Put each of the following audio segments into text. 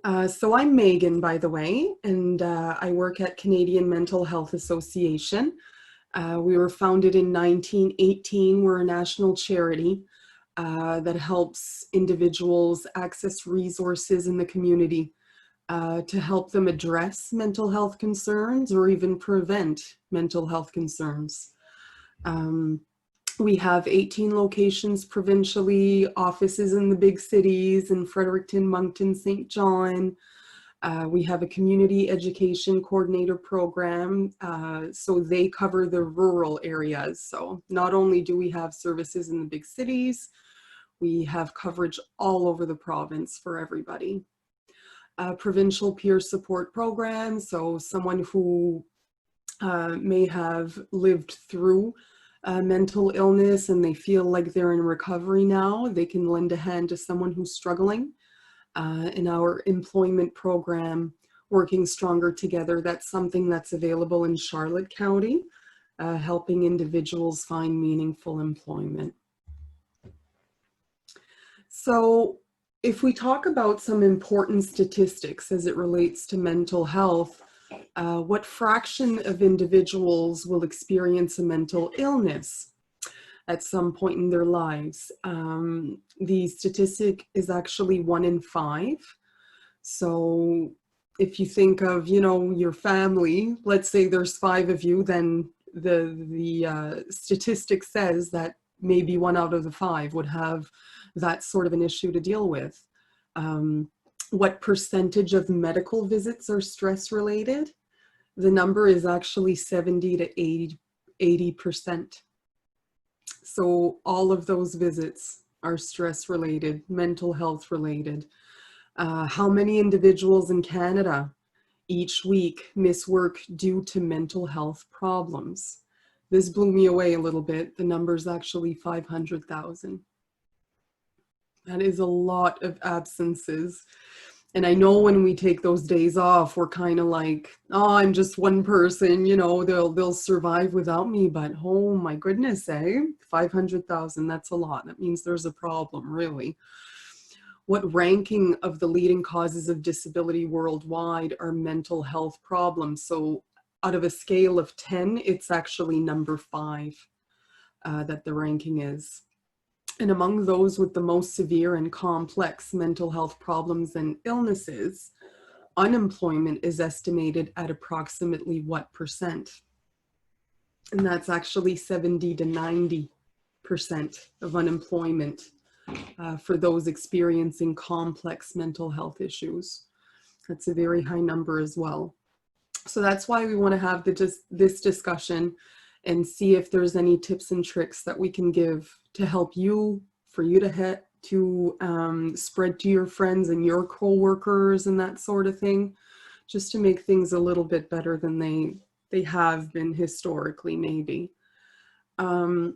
So I'm Meaghan, by the way, and I work at Canadian Mental Health Association. We were founded in 1918. We're a national charity that helps individuals access resources in the community to help them address mental health concerns or even prevent mental health concerns. Um, we have 18 locations provincially, offices in the big cities in Fredericton, Moncton, St. John. We have a community education coordinator program, so they cover the rural areas. So not only do we have services in the big cities, we have coverage all over the province for everybody. Provincial peer support program, so someone who may have lived through mental illness and they feel like they're in recovery now, they can lend a hand to someone who's struggling. In our employment program, Working Stronger Together, that's something that's available in Charlotte County, helping individuals find meaningful employment. So if we talk about some important statistics as it relates to mental health, what fraction of individuals will experience a mental illness at some point in their lives? The statistic is actually 1 in 5. So if you think of, your family, let's say there's 5 of you, then the statistic says that maybe 1 out of the 5 would have that sort of an issue to deal with. What percentage of medical visits are stress related? The number is actually 70 to 80%. So all of those visits are stress related, mental health related. How many individuals in Canada each week miss work due to mental health problems? This blew me away a little bit. The number is actually 500,000. That is a lot of absences. And I know when we take those days off, we're kind of like, oh, I'm just one person, they'll survive without me. But oh my goodness, 500,000, that's a lot. That means there's a problem, really. What ranking of the leading causes of disability worldwide are mental health problems? So out of a scale of 10, it's actually number 5 that the ranking is. And among those with the most severe and complex mental health problems and illnesses, unemployment is estimated at approximately what percent? And that's actually 70 to 90% of unemployment for those experiencing complex mental health issues. That's a very high number as well. So that's why we want to have this discussion and see if there's any tips and tricks that we can give to help you, for you to spread to your friends and your coworkers and that sort of thing, just to make things a little bit better than they have been historically, maybe. And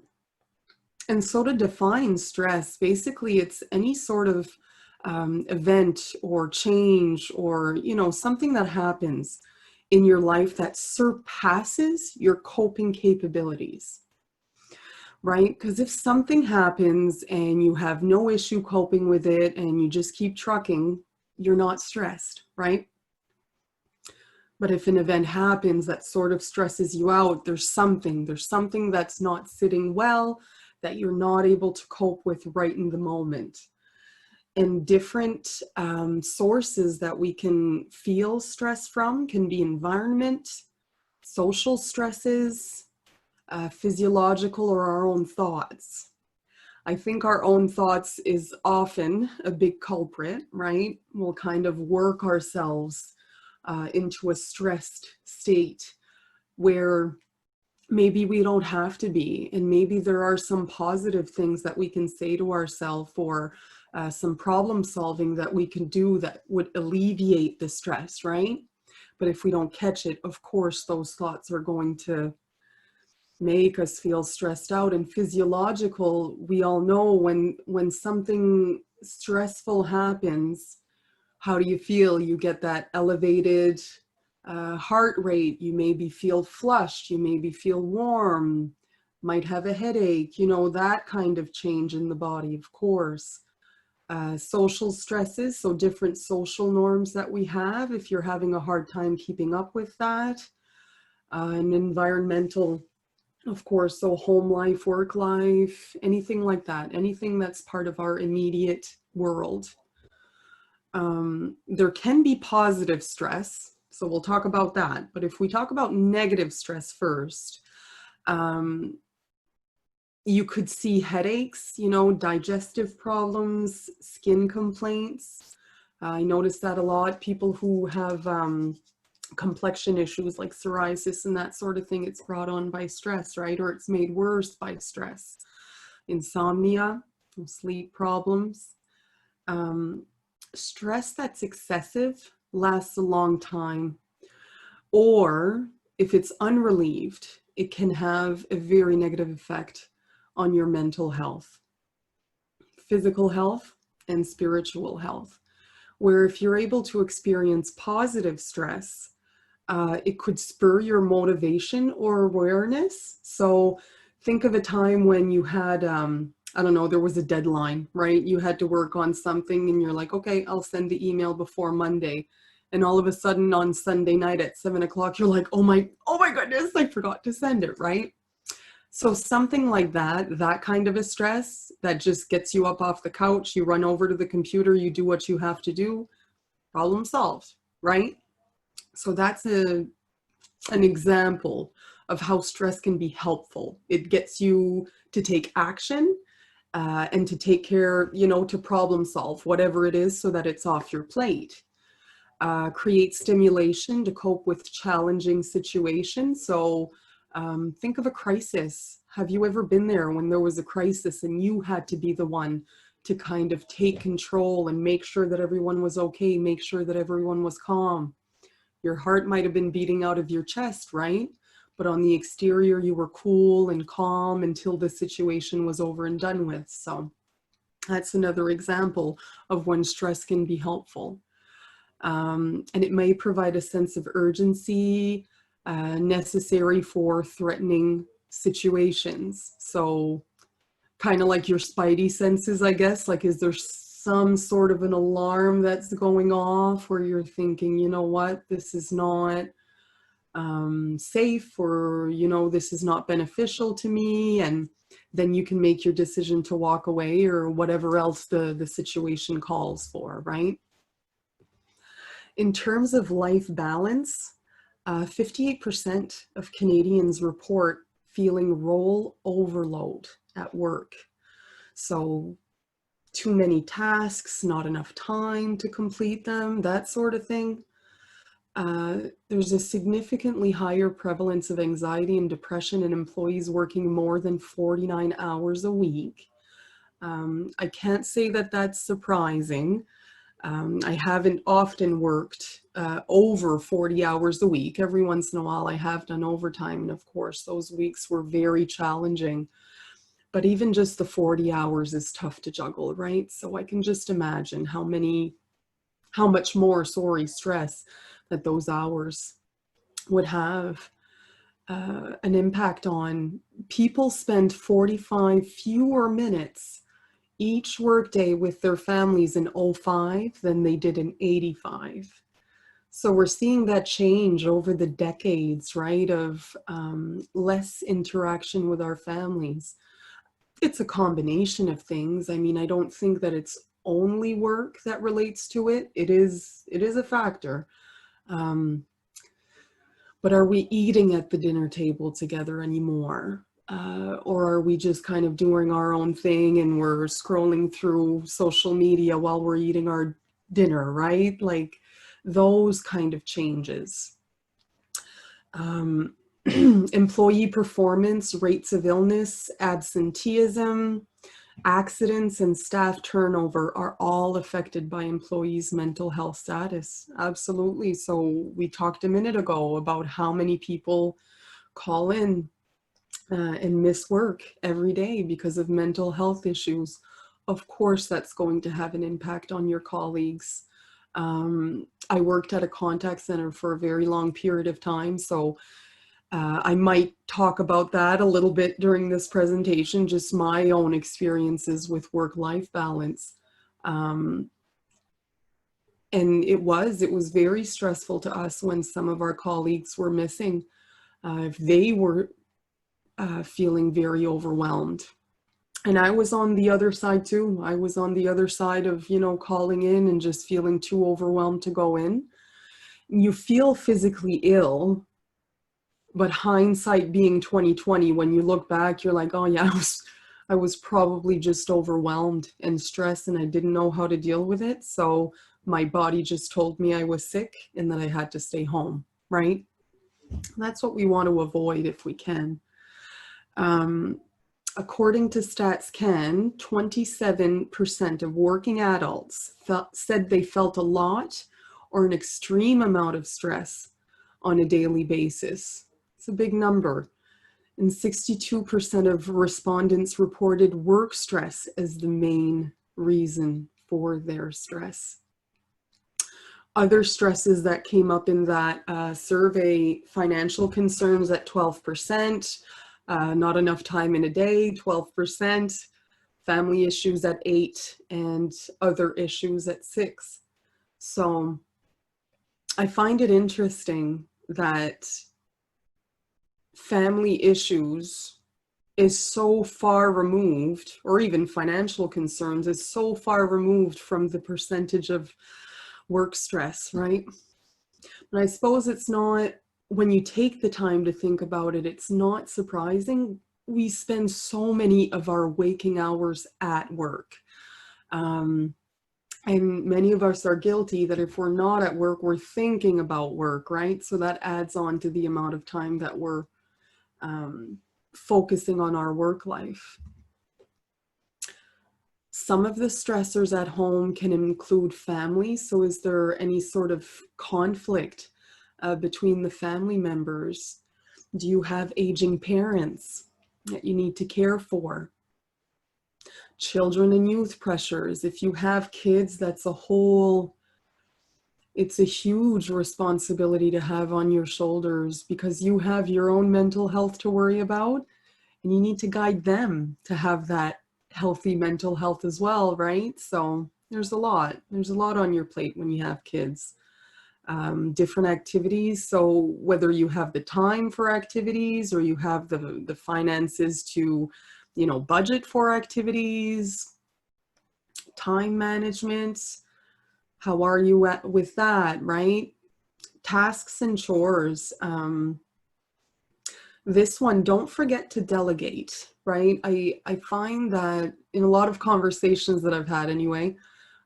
so to define stress, basically it's any sort of event or change or, something that happens in your life that surpasses your coping capabilities, right? Because if something happens and you have no issue coping with it and you just keep trucking, you're not stressed, right? But if an event happens that sort of stresses you out, there's something that's not sitting well, that you're not able to cope with right in the moment. And different sources that we can feel stress from can be environment, social stresses, physiological, or our own thoughts. I think our own thoughts is often a big culprit, right? We'll kind of work ourselves into a stressed state where maybe we don't have to be, and maybe there are some positive things that we can say to ourselves, or some problem solving that we can do that would alleviate the stress, right? But if we don't catch it, of course, those thoughts are going to make us feel stressed out. And physiological, we all know when something stressful happens, how do you feel? You get that elevated heart rate, you maybe feel flushed, you maybe feel warm, might have a headache, that kind of change in the body, of course. Social stresses, so different social norms that we have, if you're having a hard time keeping up with that. And environmental, of course, so home life, work life, anything like that, anything that's part of our immediate world. There can be positive stress, so we'll talk about that. But if we talk about negative stress first, you could see headaches, digestive problems, skin complaints. I notice that a lot. People who have complexion issues like psoriasis and that sort of thing, it's brought on by stress, right? Or it's made worse by stress. Insomnia, sleep problems. Stress that's excessive lasts a long time. Or if it's unrelieved, it can have a very negative effect on your mental health, physical health, and spiritual health. Where if you're able to experience positive stress, it could spur your motivation or awareness. So think of a time when you had, I don't know, there was a deadline, right? You had to work on something and you're like, okay, I'll send the email before Monday. And all of a sudden on Sunday night at 7 o'clock, you're like, oh my goodness, I forgot to send it, right? So something like that kind of a stress that just gets you up off the couch, you run over to the computer, you do what you have to do, problem solved, right? So that's an example of how stress can be helpful. It gets you to take action and to take care, to problem solve whatever it is so that it's off your plate. Create stimulation to cope with challenging situations. So think of a crisis. Have you ever been there when there was a crisis and you had to be the one to kind of take control and make sure that everyone was okay, make sure that everyone was calm? Your heart might have been beating out of your chest, right? But on the exterior, you were cool and calm until the situation was over and done with. So that's another example of when stress can be helpful. And it may provide a sense of urgency necessary for threatening situations. So kind of like your spidey senses, I guess, like, is there some sort of an alarm that's going off where you're thinking, you know what, this is not safe, or, this is not beneficial to me. And then you can make your decision to walk away or whatever else the situation calls for, right? In terms of life balance, 58% of Canadians report feeling role overload at work. So too many tasks, not enough time to complete them, that sort of thing. There's a significantly higher prevalence of anxiety and depression in employees working more than 49 hours a week. I can't say that that's surprising. I haven't often worked over 40 hours a week. Every once in a while I have done overtime, and of course those weeks were very challenging. But even just the 40 hours is tough to juggle, right? So I can just imagine how much more stress that those hours would have an impact on. People spend 45 fewer minutes each workday with their families in 05 than they did in 85. So we're seeing that change over the decades, right, of less interaction with our families. It's a combination of things. I mean, I don't think that it's only work that relates to it. It is a factor. But are we eating at the dinner table together anymore? Or are we just kind of doing our own thing and we're scrolling through social media while we're eating our dinner, right? Like those kind of changes. Employee performance, rates of illness, absenteeism, accidents, and staff turnover are all affected by employees' mental health status. Absolutely. So we talked a minute ago about how many people call in and miss work every day because of mental health issues. Of course, that's going to have an impact on your colleagues. I worked at a contact center for a very long period of time, so I might talk about that a little bit during this presentation, just my own experiences with work-life balance. And it was very stressful to us when some of our colleagues were missing. If they were feeling very overwhelmed. And I was on the other side too. I was on the other side of, calling in and just feeling too overwhelmed to go in. You feel physically ill, but hindsight being 2020, when you look back, you're like, oh yeah, I was probably just overwhelmed and stressed and I didn't know how to deal with it. So my body just told me I was sick and that I had to stay home, right? That's what we want to avoid if we can. According to StatsCan, 27% of working adults said they felt a lot or an extreme amount of stress on a daily basis. It's a big number. And 62% of respondents reported work stress as the main reason for their stress. Other stresses that came up in that survey: financial concerns at 12%, not enough time in a day, 12%, family issues at 8%, and other issues at 6%. So I find it interesting that family issues is so far removed, or even financial concerns is so far removed from the percentage of work stress, right? And I suppose it's not, when you take the time to think about it, it's not surprising. We spend so many of our waking hours at work. And many of us are guilty that if we're not at work, we're thinking about work, right? So that adds on to the amount of time that we're focusing on our work life. Some of the stressors at home can include family. So is there any sort of conflict between the family members? Do you have aging parents that you need to care for? Children and youth pressures. If you have kids, it's a huge responsibility to have on your shoulders, because you have your own mental health to worry about, and you need to guide them to have that healthy mental health as well, right? So there's a lot on your plate when you have kids. Different activities. So whether you have the time for activities or you have the finances to, budget for activities, time management, how are you with that, right? Tasks and chores. This one, don't forget to delegate, right? I find that in a lot of conversations that I've had anyway,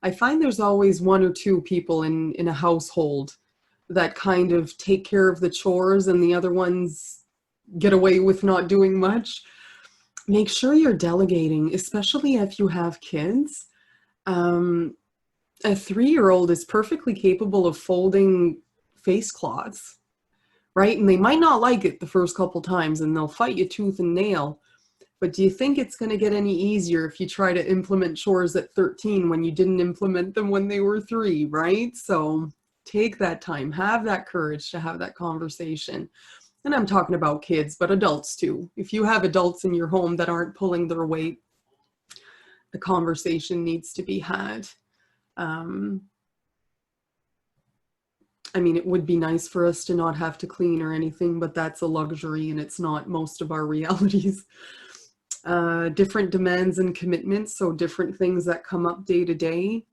I find there's always one or two people in a household that kind of take care of the chores and the other ones get away with not doing much. Make sure you're delegating, especially if you have kids. A 3-year-old is perfectly capable of folding face cloths, right? And they might not like it the first couple times and they'll fight you tooth and nail. But do you think it's going to get any easier if you try to implement chores at 13 when you didn't implement them when they were 3, right? So take that time, have that courage to have that conversation. And I'm talking about kids, but adults too. If you have adults in your home that aren't pulling their weight, the conversation needs to be had. I mean, it would be nice for us to not have to clean or anything, but that's a luxury and it's not most of our realities. Different demands and commitments, so different things that come up day to day.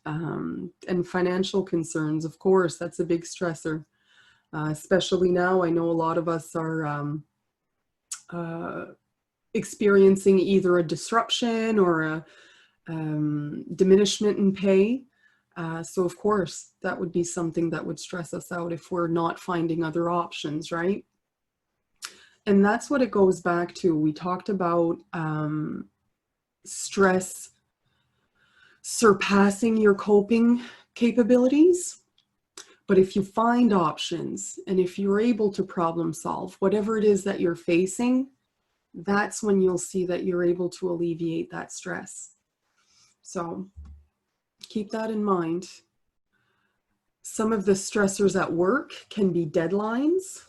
And financial concerns, of course, that's a big stressor. Especially now, I know a lot of us are experiencing either a disruption or a diminishment in pay. So of course, that would be something that would stress us out if we're not finding other options, right? And that's what it goes back to. We talked about stress surpassing your coping capabilities. But if you find options and if you're able to problem solve whatever it is that you're facing, that's when you'll see that you're able to alleviate that stress. So keep that in mind. Some of the stressors at work can be deadlines,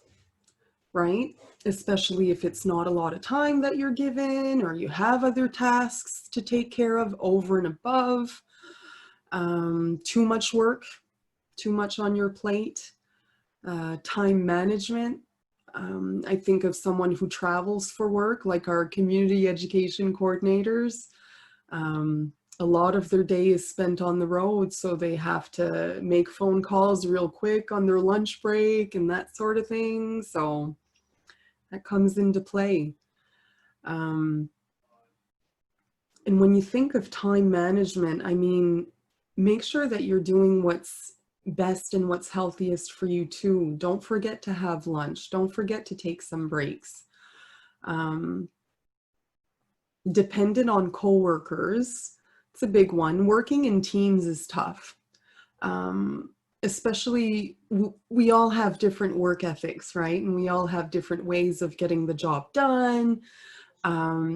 right? Especially if it's not a lot of time that you're given or you have other tasks to take care of over and above. Too much work, too much on your plate, time management. I think of someone who travels for work, like our community education coordinators. A lot of their day is spent on the road, so they have to make phone calls real quick on their lunch break and that sort of thing. So that comes into play. And when you think of time management, I mean, make sure that you're doing what's best and what's healthiest for you too. Don't forget to have lunch. Don't forget to take some breaks. Dependent on coworkers, it's a big one. Working in teams is tough. Especially, we all have different work ethics, right? And we all have different ways of getting the job done.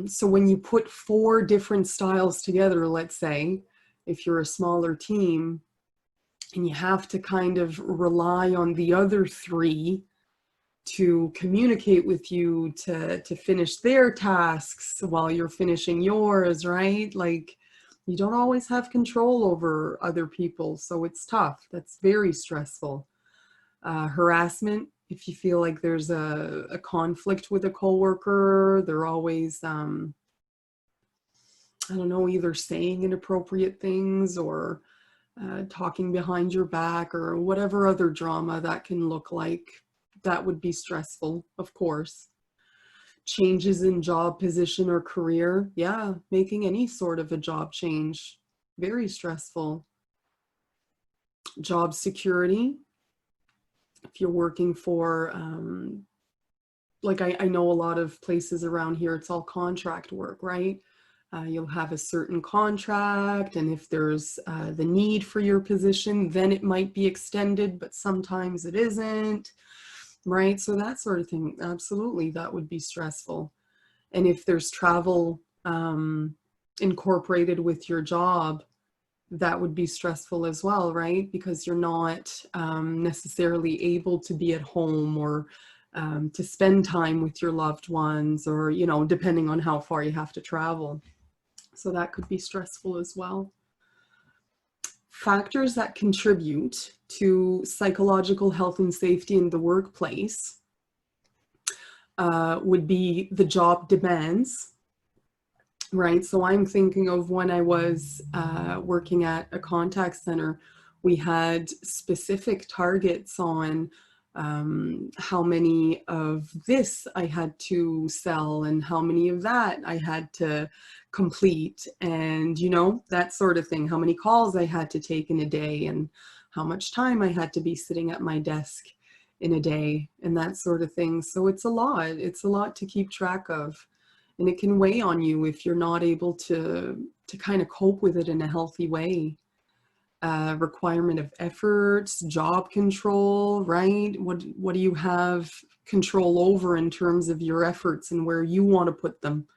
So when you put 4 different styles together, let's say, if you're a smaller team, and you have to kind of rely on the other 3 to communicate with you to finish their tasks while you're finishing yours, right? Like, you don't always have control over other people, so it's tough. That's very stressful. Harassment, if you feel like there's a conflict with a coworker, they're always, I don't know, either saying inappropriate things or talking behind your back or whatever other drama that can look like. That would be stressful, of course. Changes in job position or career. Yeah, making any sort of a job change, very stressful. Job security. If you're working for, like I know a lot of places around here, it's all contract work, right? You'll have a certain contract, and if there's the need for your position, then it might be extended, but sometimes it isn't. Right, so that sort of thing, absolutely, that would be stressful. And if there's travel incorporated with your job, that would be stressful as well, right? Because you're not necessarily able to be at home or to spend time with your loved ones, or, you know, depending on how far you have to travel. So that could be stressful as well. Factors that contribute to psychological health and safety in the workplace would be the job demands, right? So I'm thinking of when I was working at a contact center, we had specific targets on how many of this I had to sell and how many of that I had to complete, and, you know, that sort of thing, how many calls I had to take in a day and how much time I had to be sitting at my desk in a day and that sort of thing. So it's a lot to keep track of, and it can weigh on you if you're not able to kind of cope with it in a healthy way. Requirement of efforts, job control, right? What do you have control over in terms of your efforts and where you want to put them?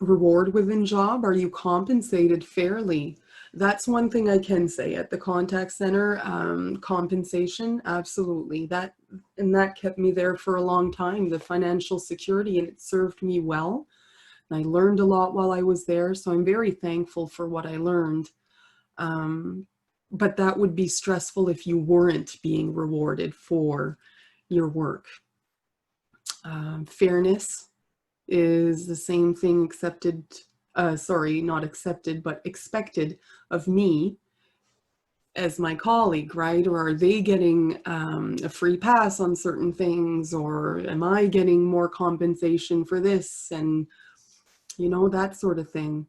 Reward within job, are you compensated fairly? That's one thing I can say at the contact center. Compensation, absolutely. That kept me there for a long time, the financial security, and it served me well. And I learned a lot while I was there, so I'm very thankful for what I learned. But that would be stressful if you weren't being rewarded for your work. Fairness is the same thing accepted, sorry, not accepted, but expected of me as my colleague, right? Or are they getting a free pass on certain things, or am I getting more compensation for this? And, you know, that sort of thing.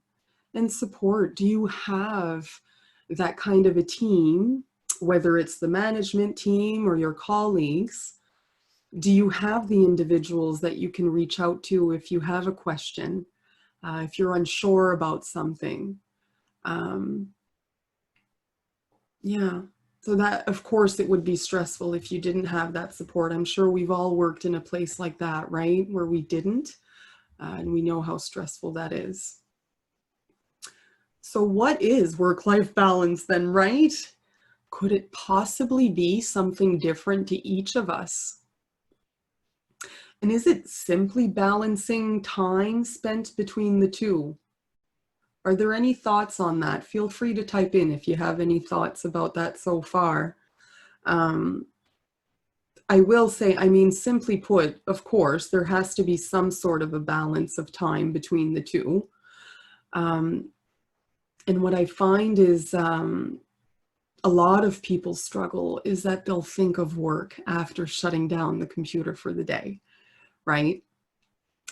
And support, do you have that kind of a team, whether it's the management team or your colleagues? Do you have the individuals that you can reach out to if you have a question, if you're unsure about something? Yeah, so that, of course, it would be stressful if you didn't have that support. I'm sure we've all worked in a place like that, right? Where we didn't, and we know how stressful that is. So what is work-life balance then, right? Could it possibly be something different to each of us? And is it simply balancing time spent between the two? Are there any thoughts on that? Feel free to type in if you have any thoughts about that so far. I will say, I mean, simply put, of course, there has to be some sort of a balance of time between the two. And what I find is a lot of people struggle is that they'll think of work after shutting down the computer for the day, right?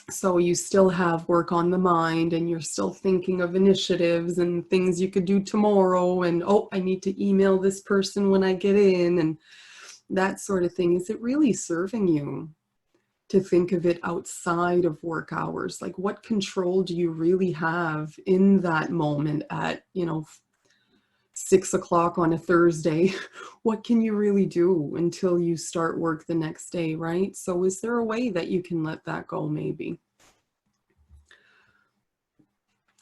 So you still have work on the mind and you're still thinking of initiatives and things you could do tomorrow and, oh, I need to email this person when I get in and that sort of thing. Is it really serving you to think of it outside of work hours? Like, what control do you really have in that moment at, 6 o'clock on a Thursday? What can you really do until you start work the next day, right? So is there a way that you can let that go maybe?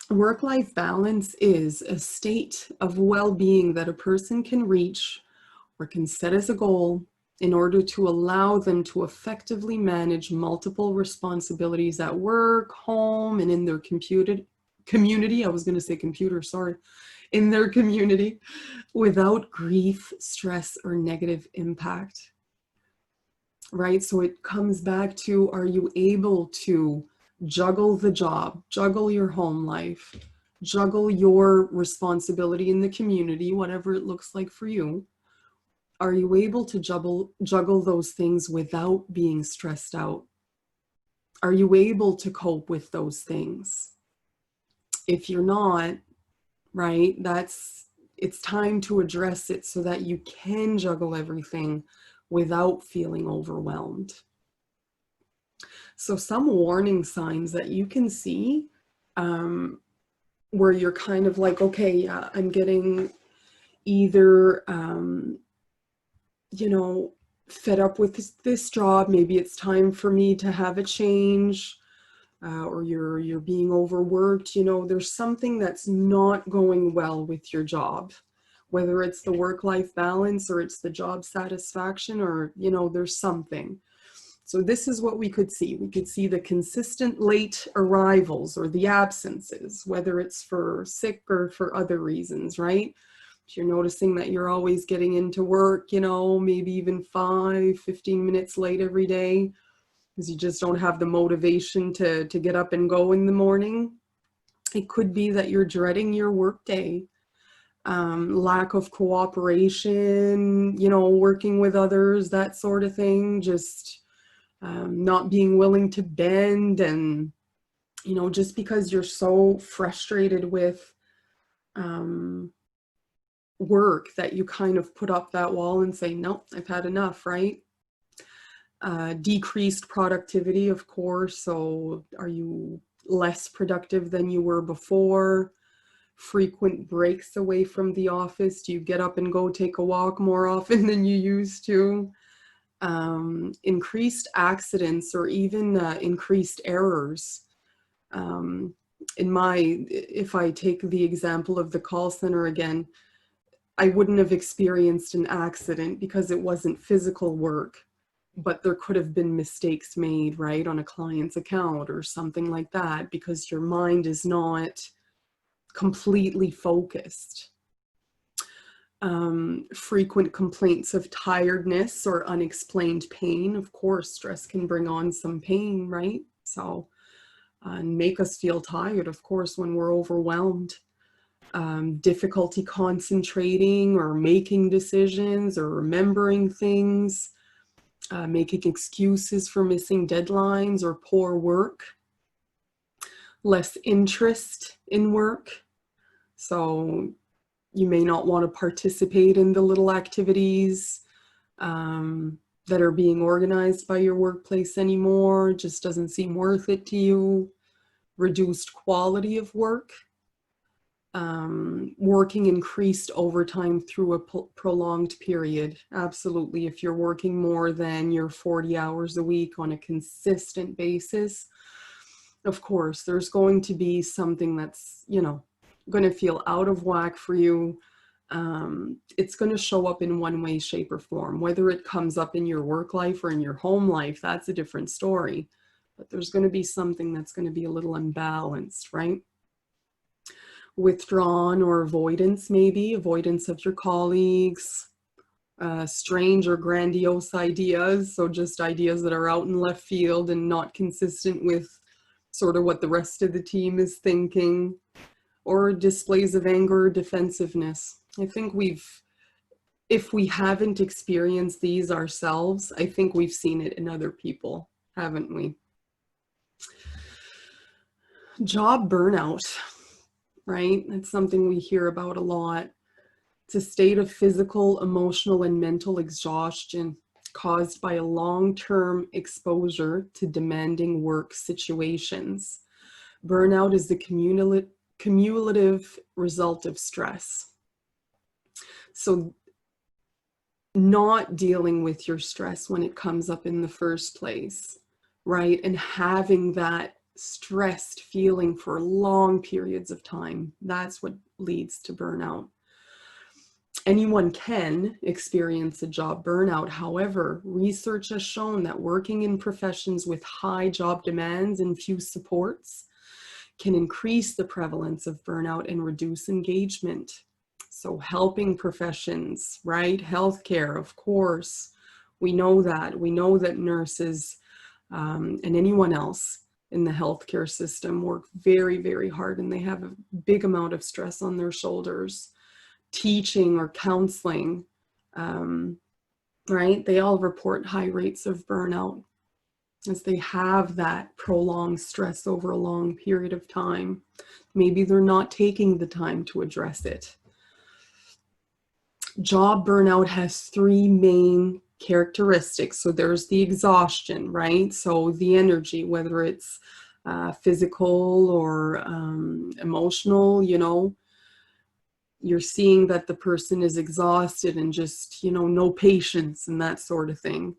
Work-life balance is a state of well-being that a person can reach or can set as a goal in order to allow them to effectively manage multiple responsibilities at work, home, and in their community. I was going to say computer, sorry. In their community without grief, stress, or negative impact. Right? So it comes back to, are you able to juggle the job, juggle your home life, juggle your responsibility in the community, whatever it looks like for you? Are you able to juggle those things without being stressed out? Are you able to cope with those things? If you're not, right, it's time to address it so that you can juggle everything without feeling overwhelmed. So some warning signs that you can see where you're kind of like, okay, yeah, I'm getting either, fed up with this job. Maybe it's time for me to have a change. Or you're being overworked, there's something that's not going well with your job, whether it's the work-life balance or it's the job satisfaction or, there's something. So this is what we could see. We could see the consistent late arrivals or the absences, whether it's for sick or for other reasons, right? If you're noticing that you're always getting into work, maybe even 15 minutes late every day, because you just don't have the motivation to get up and go in the morning. It could be that you're dreading your work day, lack of cooperation, working with others, that sort of thing, just not being willing to bend, and, just because you're so frustrated with work that you kind of put up that wall and say, nope, I've had enough, right? Decreased productivity, of course. So are you less productive than you were before? Frequent breaks away from the office. Do you get up and go take a walk more often than you used to? Increased accidents or even increased errors. If I take the example of the call center again, I wouldn't have experienced an accident because it wasn't physical work, but there could have been mistakes made, right, on a client's account or something like that, because your mind is not completely focused. Frequent complaints of tiredness or unexplained pain. Of course, stress can bring on some pain, right? So, and make us feel tired, of course, when we're overwhelmed. Difficulty concentrating or making decisions or remembering things. Making excuses for missing deadlines or poor work, less interest in work. So you may not want to participate in the little activities that are being organized by your workplace anymore. It just doesn't seem worth it to you. Reduced quality of work. Working increased overtime through a prolonged period. Absolutely. If you're working more than your 40 hours a week on a consistent basis, of course, there's going to be something that's, going to feel out of whack for you. It's going to show up in one way, shape, or form. Whether it comes up in your work life or in your home life, that's a different story. But there's going to be something that's going to be a little unbalanced, right? withdrawn or avoidance, maybe avoidance of your colleagues, strange or grandiose ideas, so just ideas that are out in left field and not consistent with sort of what the rest of the team is thinking, or displays of anger or defensiveness. I think if we haven't experienced these ourselves, I think we've seen it in other people, haven't we? Job burnout, right? It's something we hear about a lot. It's a state of physical, emotional, and mental exhaustion caused by a long-term exposure to demanding work situations. Burnout is the cumulative result of stress. So not dealing with your stress when it comes up in the first place, right? And having that stressed feeling for long periods of time, that's what leads to burnout. Anyone can experience a job burnout. However, research has shown that working in professions with high job demands and few supports can increase the prevalence of burnout and reduce engagement. So helping professions, right? Healthcare, of course, we know that. We know that nurses and anyone else in the healthcare system work very, very hard, and they have a big amount of stress on their shoulders. Teaching or counseling, right? They all report high rates of burnout as they have that prolonged stress over a long period of time. Maybe they're not taking the time to address it. Job burnout has three main characteristics. So there's the exhaustion, right? So the energy, whether it's physical or emotional, you know, you're seeing that the person is exhausted and just, you know, no patience and that sort of thing.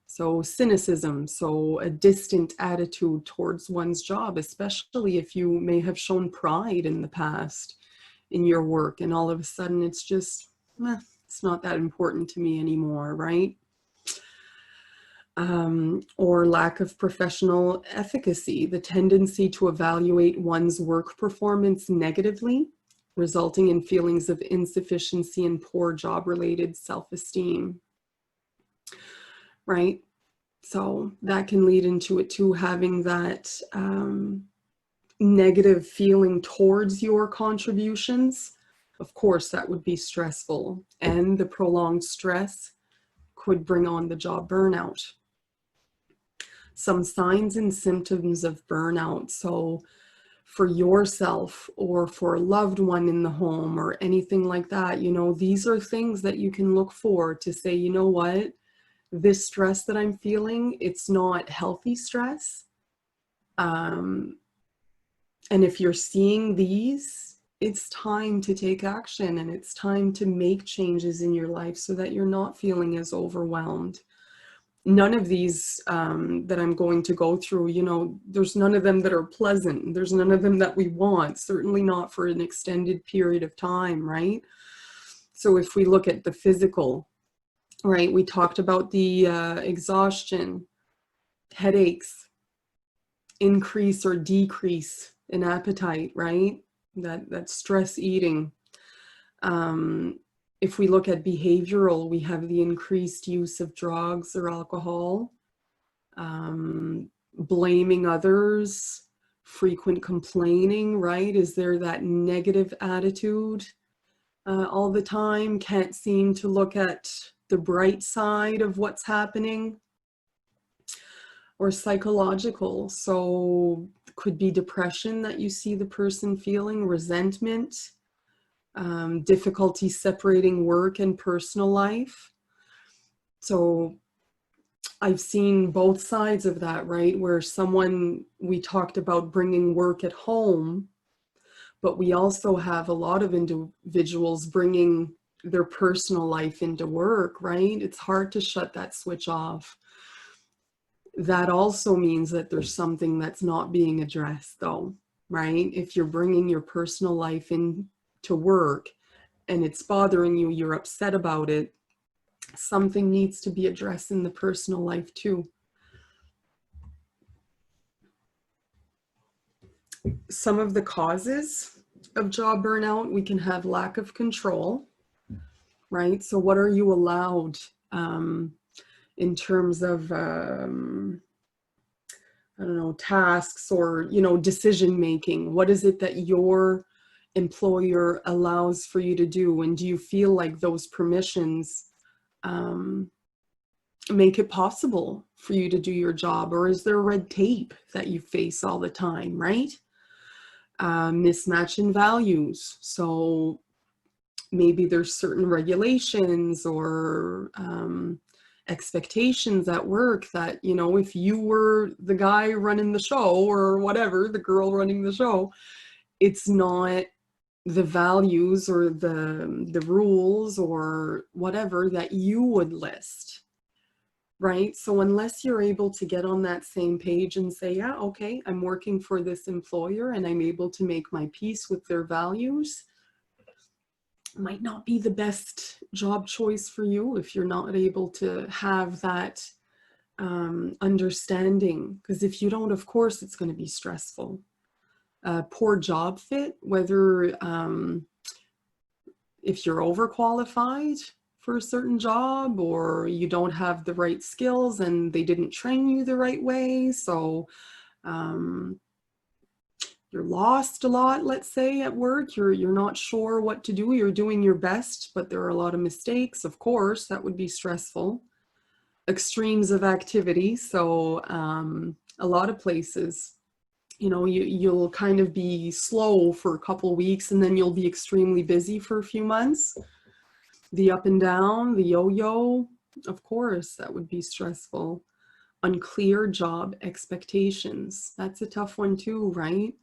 So cynicism, so a distant attitude towards one's job, especially if you may have shown pride in the past in your work, and all of a sudden it's just, it's not that important to me anymore, right? Or lack of professional efficacy, the tendency to evaluate one's work performance negatively, resulting in feelings of insufficiency and poor job-related self-esteem, right? So that can lead into it too, having that negative feeling towards your contributions. Of course, that would be stressful, and the prolonged stress could bring on the job burnout. Some signs and symptoms of burnout. So for yourself or for a loved one in the home or anything like that, you know, these are things that you can look for to say, you know what, this stress that I'm feeling, it's not healthy stress. And if you're seeing these, it's time to take action, and it's time to make changes in your life so that you're not feeling as overwhelmed. None of these that I'm going to go through, you know, there's none of them that are pleasant. There's none of them that we want, certainly not for an extended period of time, right? So if we look at the physical, right, we talked about the exhaustion, headaches, increase or decrease in appetite, right? That stress eating. If we look at behavioral, we have the increased use of drugs or alcohol, blaming others, frequent complaining, right? Is there that negative attitude all the time? Can't seem to look at the bright side of what's happening. Or psychological, so could be depression that you see the person feeling, resentment, difficulty separating work and personal life. So I've seen both sides of that, right? Where we talked about bringing work at home, but we also have a lot of individuals bringing their personal life into work, right? It's hard to shut that switch off. That also means that there's something that's not being addressed though, right? If you're bringing your personal life into work and it's bothering you, you're upset about it, something needs to be addressed in the personal life too. Some of the causes of job burnout. We can have lack of control, right? So what are you allowed in terms of, I don't know, tasks or, decision making? What is it that your employer allows for you to do? And do you feel like those permissions make it possible for you to do your job? Or is there red tape that you face all the time, right? Mismatch in values. So maybe there's certain regulations or expectations at work that, if you were the guy running the show or whatever, the girl running the show, it's not the values or the rules or whatever that you would list, right? So unless you're able to get on that same page and say, yeah, okay, I'm working for this employer and I'm able to make my peace with their values, might not be the best job choice for you if you're not able to have that understanding. Because if you don't, of course, it's going to be stressful. Poor job fit, whether if you're overqualified for a certain job or you don't have the right skills and they didn't train you the right way. So you're lost a lot, let's say, at work. You're not sure what to do. You're doing your best, but there are a lot of mistakes. Of course, that would be stressful. Extremes of activity. So a lot of places, you'll kind of be slow for a couple weeks and then you'll be extremely busy for a few months. The up and down, the yo-yo, of course, that would be stressful. Unclear job expectations. That's a tough one too, right?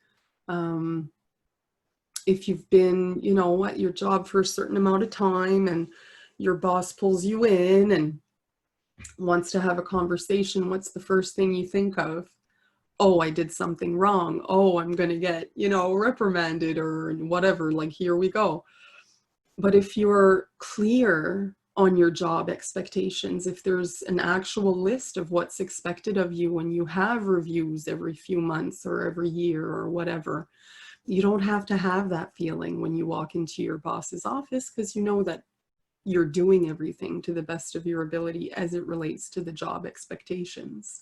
If you've been, at your job for a certain amount of time and your boss pulls you in and wants to have a conversation, what's the first thing you think of? Oh, I did something wrong. Oh, I'm going to get, reprimanded or whatever, like, here we go. But if you're clear on your job expectations, if there's an actual list of what's expected of you and you have reviews every few months or every year or whatever, you don't have to have that feeling when you walk into your boss's office because you know that you're doing everything to the best of your ability as it relates to the job expectations.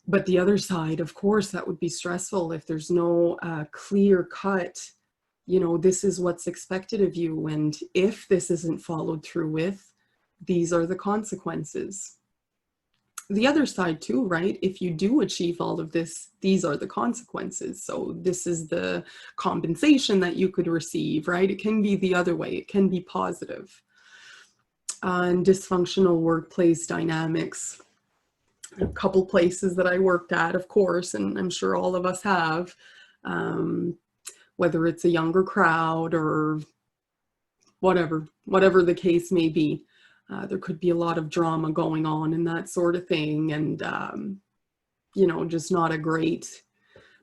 But the other side, of course, that would be stressful if there's no clear cut, this is what's expected of you. And if this isn't followed through with, these are the consequences. The other side too, right? If you do achieve all of this, these are the consequences. So this is the compensation that you could receive, right? It can be the other way. It can be positive. And dysfunctional workplace dynamics. A couple places that I worked at, of course, and I'm sure all of us have, whether it's a younger crowd or whatever the case may be. There could be a lot of drama going on and that sort of thing. And, just not a great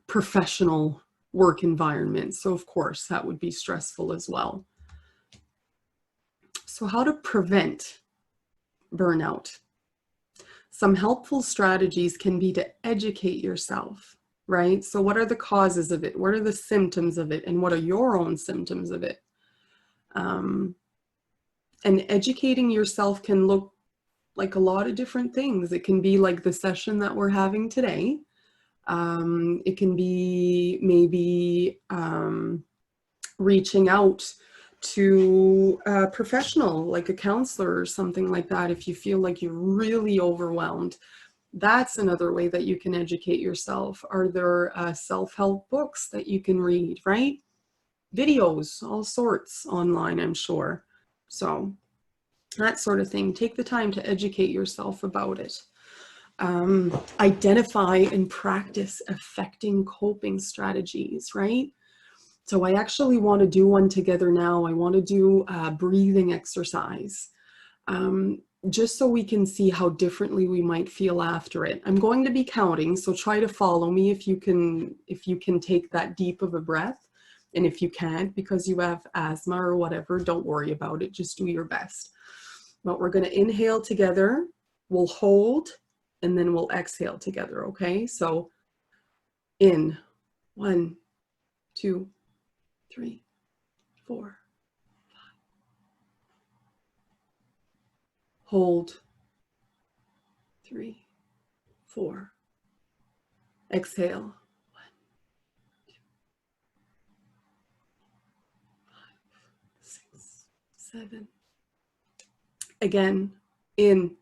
professional work environment. So of course that would be stressful as well. So how to prevent burnout? Some helpful strategies can be to educate yourself, right? So what are the causes of it? What are the symptoms of it? And what are your own symptoms of it? And educating yourself can look like a lot of different things. It can be like the session that we're having today. It can be maybe reaching out to a professional, like a counselor or something like that. If you feel like you're really overwhelmed, that's another way that you can educate yourself. Are there self-help books that you can read, right? Videos, all sorts online, I'm sure. So that sort of thing. Take the time to educate yourself about it. Identify and practice affecting coping strategies, right? So I actually want to do one together now. I want to do a breathing exercise, just so we can see how differently we might feel after it. I'm going to be counting, so try to follow me if you can take that deep of a breath. And if you can't because you have asthma or whatever, don't worry about it. Just do your best. But we're going to inhale together, we'll hold, and then we'll exhale together, okay? So in, 1, 2, 3, 4. Hold. 3, 4. Exhale. 1, 2, 5, 6, 7. Again, in.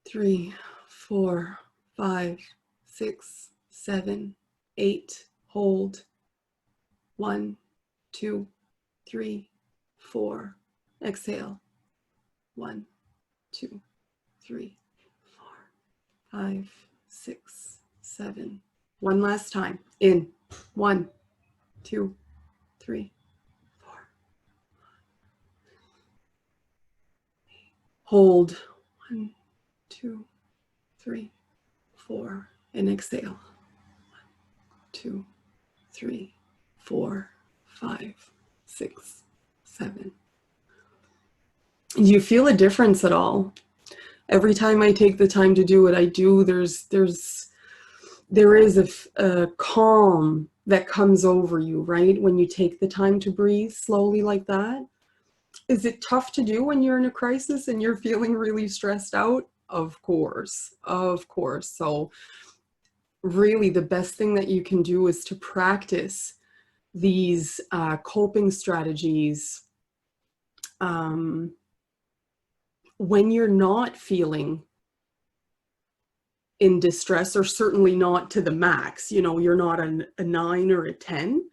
3, 4, 5, 6, 7, 8. Hold. 1, 2, 3, 4. Exhale. 1, 2, 3, 4, 5, 6, 7. One last time. In. 1, 2, 3, 4. Hold. 1, 2, 3, 4. And exhale. 1, 2, 3, 4, 5, 6, 7. Do you feel a difference at all? Every time I take the time to do what I do, there is a calm that comes over you, right? When you take the time to breathe slowly like that. Is it tough to do when you're in a crisis and you're feeling really stressed out? Of course, of course. So really the best thing that you can do is to practice these coping strategies when you're not feeling in distress, or certainly not to the max. You know, you're not a 9 or a 10.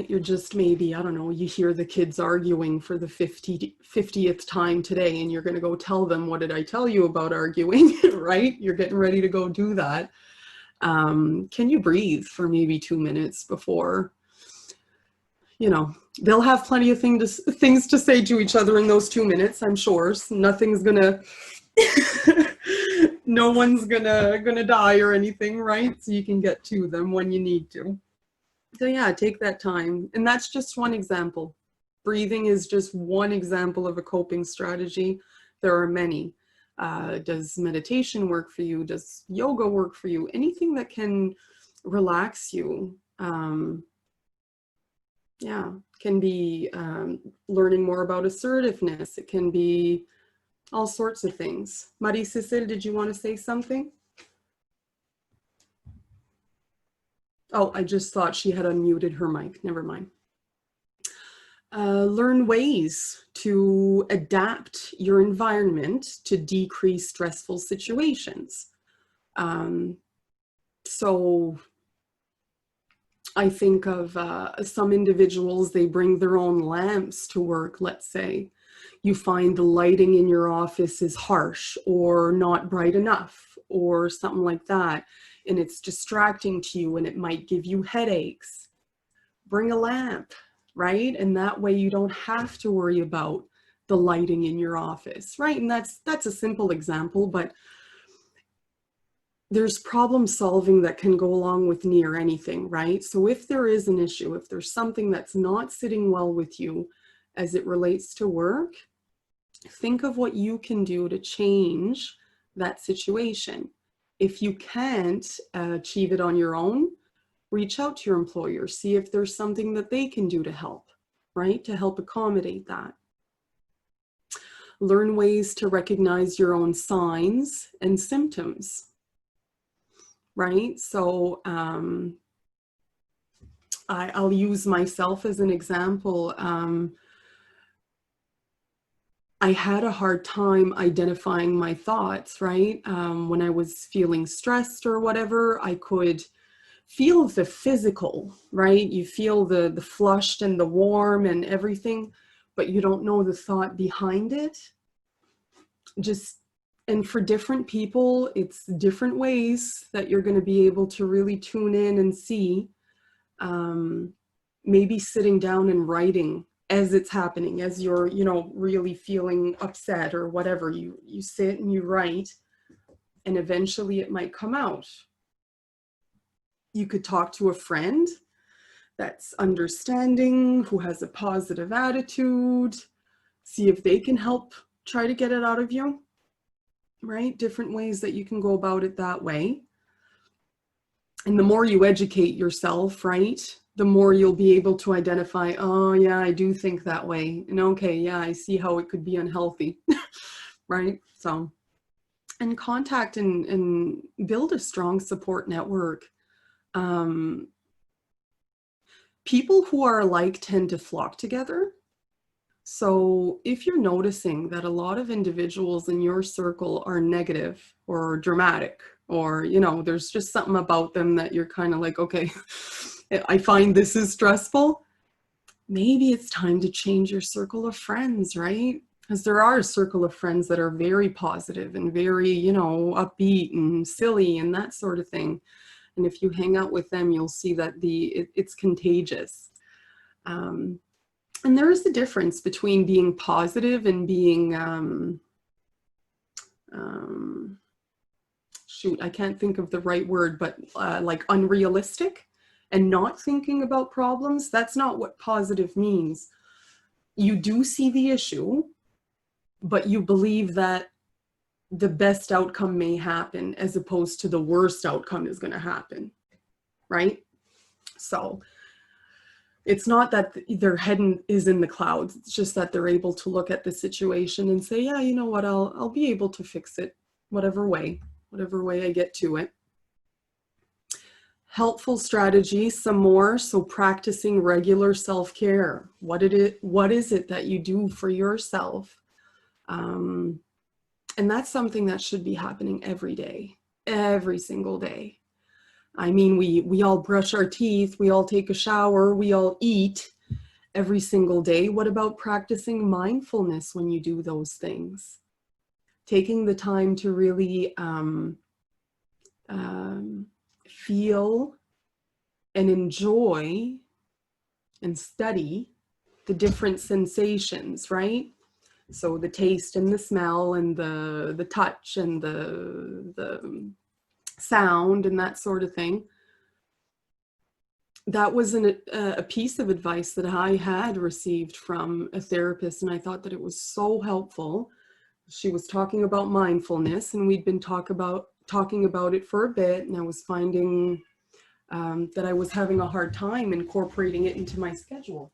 You're just maybe, I don't know, you hear the kids arguing for the 50th time today, and you're going to go tell them, what did I tell you about arguing, right? You're getting ready to go do that. Can you breathe for maybe 2 minutes before, you know, they'll have plenty of things to say to each other in those 2 minutes, I'm sure. So nothing's gonna, no one's gonna die or anything, right? So you can get to them when you need to. So yeah, take that time. And that's just one example. Breathing is just one example of a coping strategy. There are many. Does meditation work for you? Does yoga work for you? Anything that can relax you. Yeah, can be learning more about assertiveness. It can be all sorts of things. Marie-Cécile, did you want to say something? Oh, I just thought she had unmuted her mic. Never mind. Learn ways to adapt your environment to decrease stressful situations. So I think of some individuals, they bring their own lamps to work, let's say. You find the lighting in your office is harsh or not bright enough or something like that, and it's distracting to you and it might give you headaches. Bring a lamp, right? And that way you don't have to worry about the lighting in your office, right? And that's a simple example, but there's problem solving that can go along with near anything, right? So if there is an issue, if there's something that's not sitting well with you as it relates to work, think of what you can do to change that situation. If you can't achieve it on your own, reach out to your employer, see if there's something that they can do to help, right? To help accommodate that. Learn ways to recognize your own signs and symptoms, right? So I'll use myself as an example. I had a hard time identifying my thoughts, right? When I was feeling stressed or whatever, I could feel the physical, right? You feel the flushed and the warm and everything, but you don't know the thought behind it. And for different people, it's different ways that you're going to be able to really tune in and see. Maybe sitting down and writing as it's happening, as you're, you know, really feeling upset or whatever, you sit and you write, and eventually it might come out. You could talk to a friend that's understanding, who has a positive attitude, see if they can help try to get it out of you, right? Different ways that you can go about it that way. And the more you educate yourself, right, the more you'll be able to identify, oh yeah, I do think that way. And okay, yeah, I see how it could be unhealthy, right? So, and contact and build a strong support network. People who are alike tend to flock together. So if you're noticing that a lot of individuals in your circle are negative or dramatic, or, you know, there's just something about them that you're kind of like, okay, I find this is stressful, maybe it's time to change your circle of friends, right? Because there are a circle of friends that are very positive and very, you know, upbeat and silly and that sort of thing. And if you hang out with them, you'll see that it's contagious. And there is a difference between being positive and being, shoot, I can't think of the right word, but like unrealistic and not thinking about problems. That's not what positive means. You do see the issue, but you believe that the best outcome may happen as opposed to the worst outcome is going to happen, right? So it's not that their head is in the clouds. It's just that they're able to look at the situation and say, yeah, you know what, I'll be able to fix it whatever way I get to it. Helpful strategies, some more. So practicing regular self-care. What is it that you do for yourself? And that's something that should be happening every day, every single day. I mean, we all brush our teeth, we all take a shower, we all eat every single day. What about practicing mindfulness when you do those things? Taking the time to really feel and enjoy and study the different sensations, right? So the taste and the smell and the touch and the sound and that sort of thing. That was a piece of advice that I had received from a therapist, and I thought that it was so helpful. She was talking about mindfulness, and we'd been talking about it for a bit, and I was finding that I was having a hard time incorporating it into my schedule.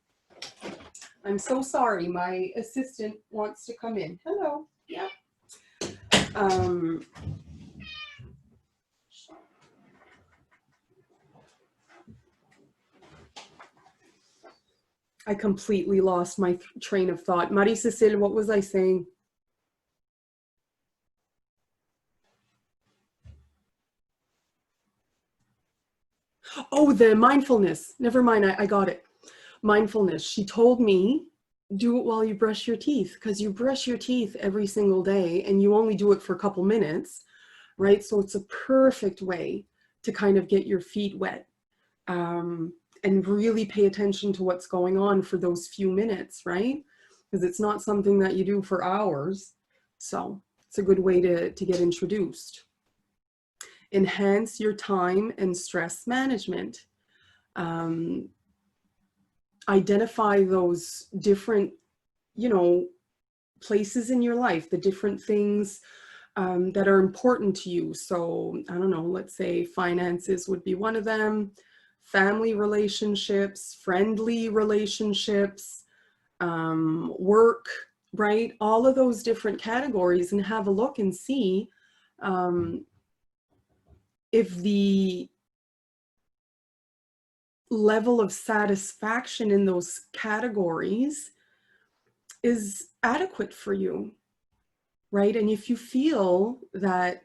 I'm so sorry, my assistant wants to come in. Hello. Yeah. I completely lost my train of thought. Marie-Cécile, what was I saying? Oh, the mindfulness. Never mind, I got it. Mindfulness. She told me, do it while you brush your teeth, because you brush your teeth every single day and you only do it for a couple minutes, right? So it's a perfect way to kind of get your feet wet. And really pay attention to what's going on for those few minutes, right? Because it's not something that you do for hours. So it's a good way to get introduced. Enhance your time and stress management. Identify those different, you know, places in your life, the different things that are important to you. So I don't know, let's say finances would be one of them. Family relationships, friendly relationships, work, right? All of those different categories, and have a look and see if the level of satisfaction in those categories is adequate for you, right? And if you feel that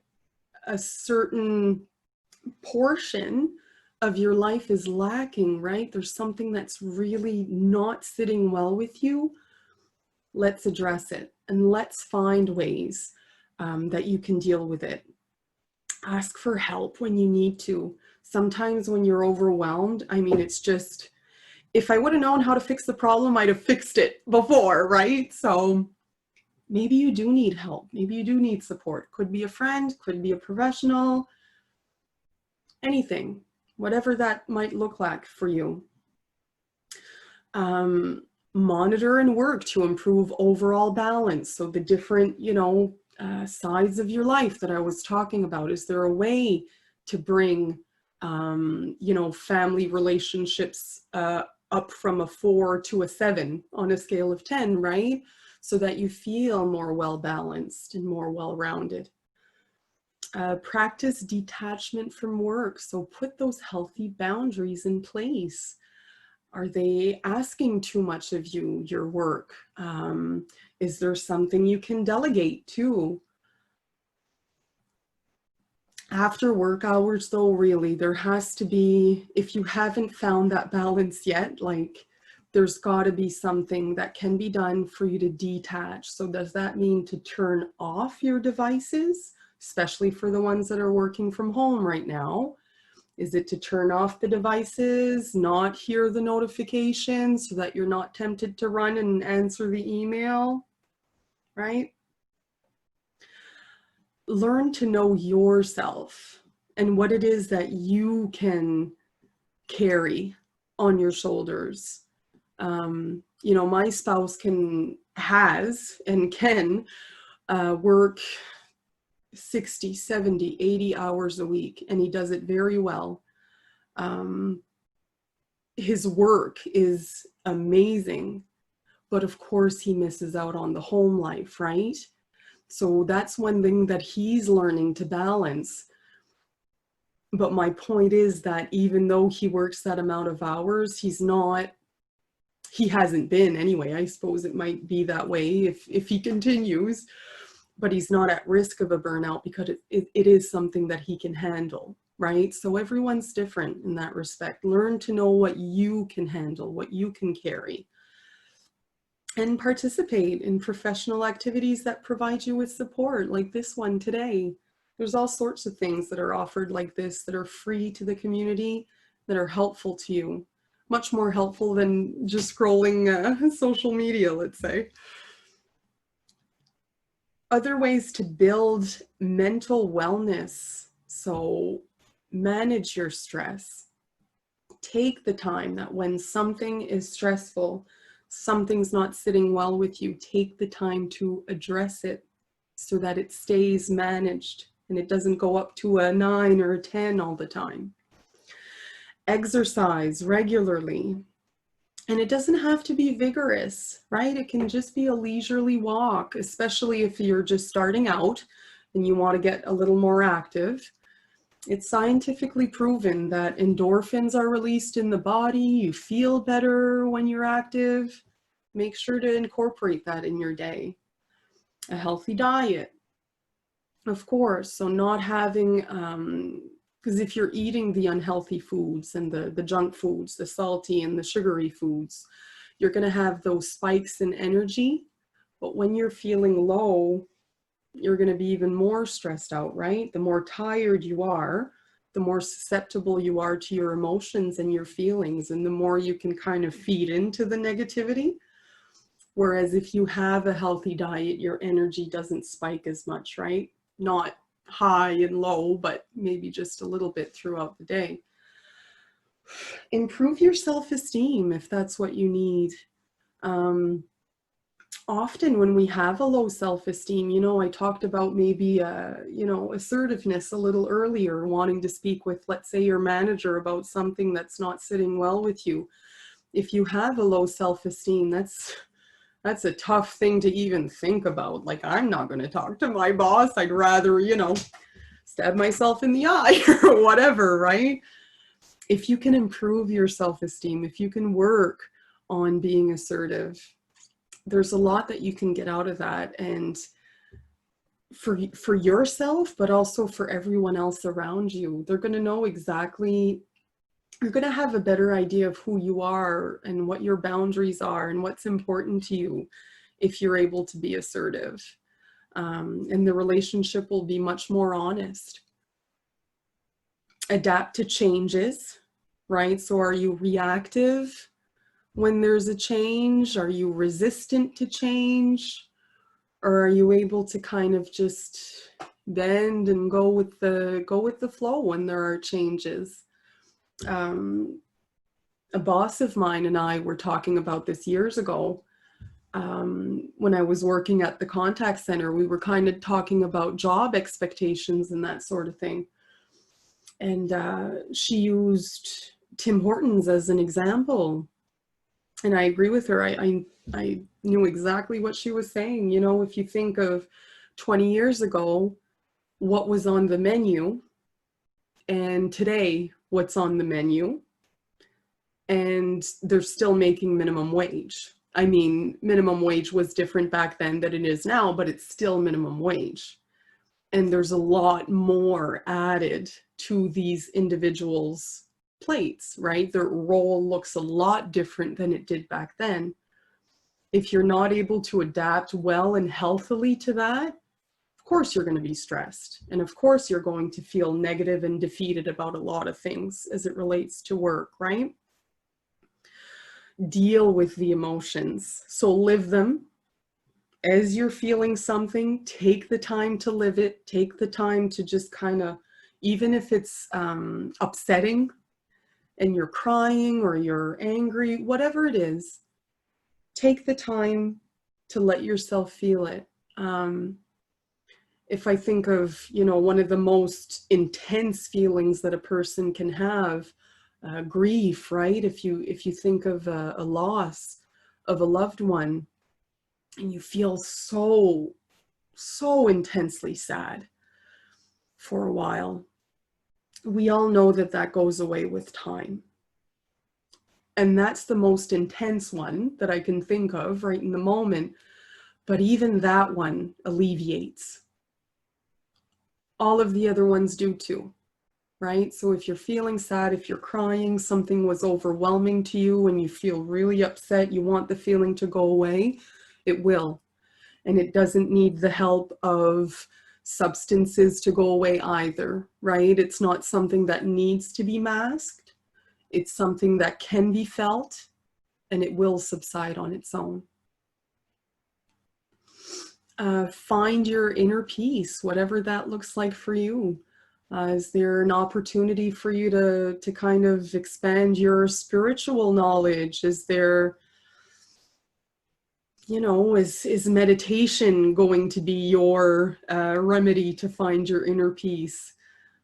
a certain portion of your life is lacking, right? There's something that's really not sitting well with you. Let's address it, and let's find ways that you can deal with it. Ask for help when you need to. Sometimes when you're overwhelmed, I mean, it's just, if I would have known how to fix the problem, I'd have fixed it before, right? So maybe you do need help. Maybe you do need support. Could be a friend, could be a professional, anything. Whatever that might look like for you. Monitor and work to improve overall balance. So the different, you know, sides of your life that I was talking about. Is there a way to bring You know, family relationships up from a 4 to a 7 on a scale of 10, right? So that you feel more well-balanced and more well-rounded. Practice detachment from work. So put those healthy boundaries in place. Are they asking too much of you, your work? Is there something you can delegate too? After work hours, though, really, there has to be, if you haven't found that balance yet, like there's got to be something that can be done for you to detach. So does that mean to turn off your devices, especially for the ones that are working from home right now? Is it to turn off the devices, not hear the notifications so that you're not tempted to run and answer the email, right? Learn to know yourself and what it is that you can carry on your shoulders. You know, my spouse has and can work 60, 70, 80 hours a week, and he does it very well. His work is amazing, but of course he misses out on the home life, right? So that's one thing that he's learning to balance. But my point is that even though he works that amount of hours, he hasn't been anyway. I suppose it might be that way if he continues, but he's not at risk of a burnout because it is something that he can handle, right? So everyone's different in that respect. Learn to know what you can handle, what you can carry, and participate in professional activities that provide you with support, like this one today. There's all sorts of things that are offered like this that are free to the community, that are helpful to you. Much more helpful than just scrolling social media, let's say. Other ways to build mental wellness. So manage your stress. Take the time that when something is stressful, something's not sitting well with you, take the time to address it so that it stays managed and it doesn't go up to a 9 or a 10 all the time. Exercise regularly. And it doesn't have to be vigorous, right? It can just be a leisurely walk, especially if you're just starting out and you want to get a little more active. It's scientifically proven that endorphins are released in the body. You feel better when you're active. Make sure to incorporate that in your day. A healthy diet, of course. So not having, because if you're eating the unhealthy foods and the junk foods, the salty and the sugary foods, you're going to have those spikes in energy. But when you're feeling low, you're going to be even more stressed out, right? The more tired you are, the more susceptible you are to your emotions and your feelings, and the more you can kind of feed into the negativity. Whereas if you have a healthy diet, your energy doesn't spike as much, right? Not high and low, but maybe just a little bit throughout the day. Improve your self-esteem if that's what you need. Often when we have a low self-esteem, you know, I talked about maybe, you know, assertiveness a little earlier, wanting to speak with, let's say, your manager about something that's not sitting well with you. If you have a low self-esteem, that's a tough thing to even think about. Like, I'm not going to talk to my boss. I'd rather, you know, stab myself in the eye or whatever, right? If you can improve your self-esteem, if you can work on being assertive, there's a lot that you can get out of that, and for yourself, but also for everyone else around you. They're going to know exactly, you're going to have a better idea of who you are and what your boundaries are and what's important to you if you're able to be assertive. And the relationship will be much more honest. Adapt to changes, right? So are you reactive when there's a change? Are you resistant to change? Or are you able to kind of just bend and go with the flow when there are changes? A boss of mine and I were talking about this years ago. When I was working at the contact center, we were kind of talking about job expectations and that sort of thing. And she used Tim Hortons as an example. And I agree with her. I knew exactly what she was saying. You know, if you think of 20 years ago, what was on the menu, and today, what's on the menu, and they're still making minimum wage. I mean, minimum wage was different back then than it is now, but it's still minimum wage. And there's a lot more added to these individuals' plates, right? Their role looks a lot different than it did back then. If you're not able to adapt well and healthily to that, of course you're going to be stressed. And of course you're going to feel negative and defeated about a lot of things as it relates to work, right? Deal with the emotions. So live them. As you're feeling something, take the time to live it. Take the time to just kind of, even if it's upsetting and you're crying or you're angry, whatever it is, take the time to let yourself feel it. If I think of, you know, one of the most intense feelings that a person can have, grief, right? If you think of a loss of a loved one, and you feel so intensely sad for a while, we all know that that goes away with time. And that's the most intense one that I can think of right in the moment. But even that one alleviates. All of the other ones do too, right? So if you're feeling sad, if you're crying, something was overwhelming to you and you feel really upset, you want the feeling to go away, it will. And it doesn't need the help of substances to go away either, right? It's not something that needs to be masked. It's something that can be felt, and it will subside on its own. Find your inner peace, whatever that looks like for you. Is there an opportunity for you to kind of expand your spiritual knowledge? Is there, you know, is meditation going to be your remedy to find your inner peace?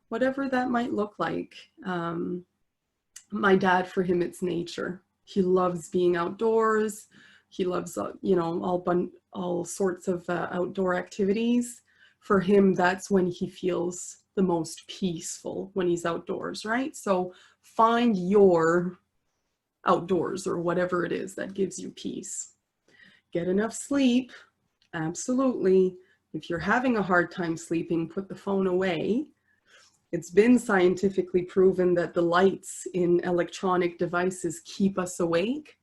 Whatever that might look like. My dad, for him, it's nature. He loves being outdoors. He loves, you know, all sorts of outdoor activities. For him, that's when he feels the most peaceful, when he's outdoors, right? So find your outdoors or whatever it is that gives you peace. Get enough sleep, absolutely. If you're having a hard time sleeping, put the phone away. It's been scientifically proven that the lights in electronic devices keep us awake.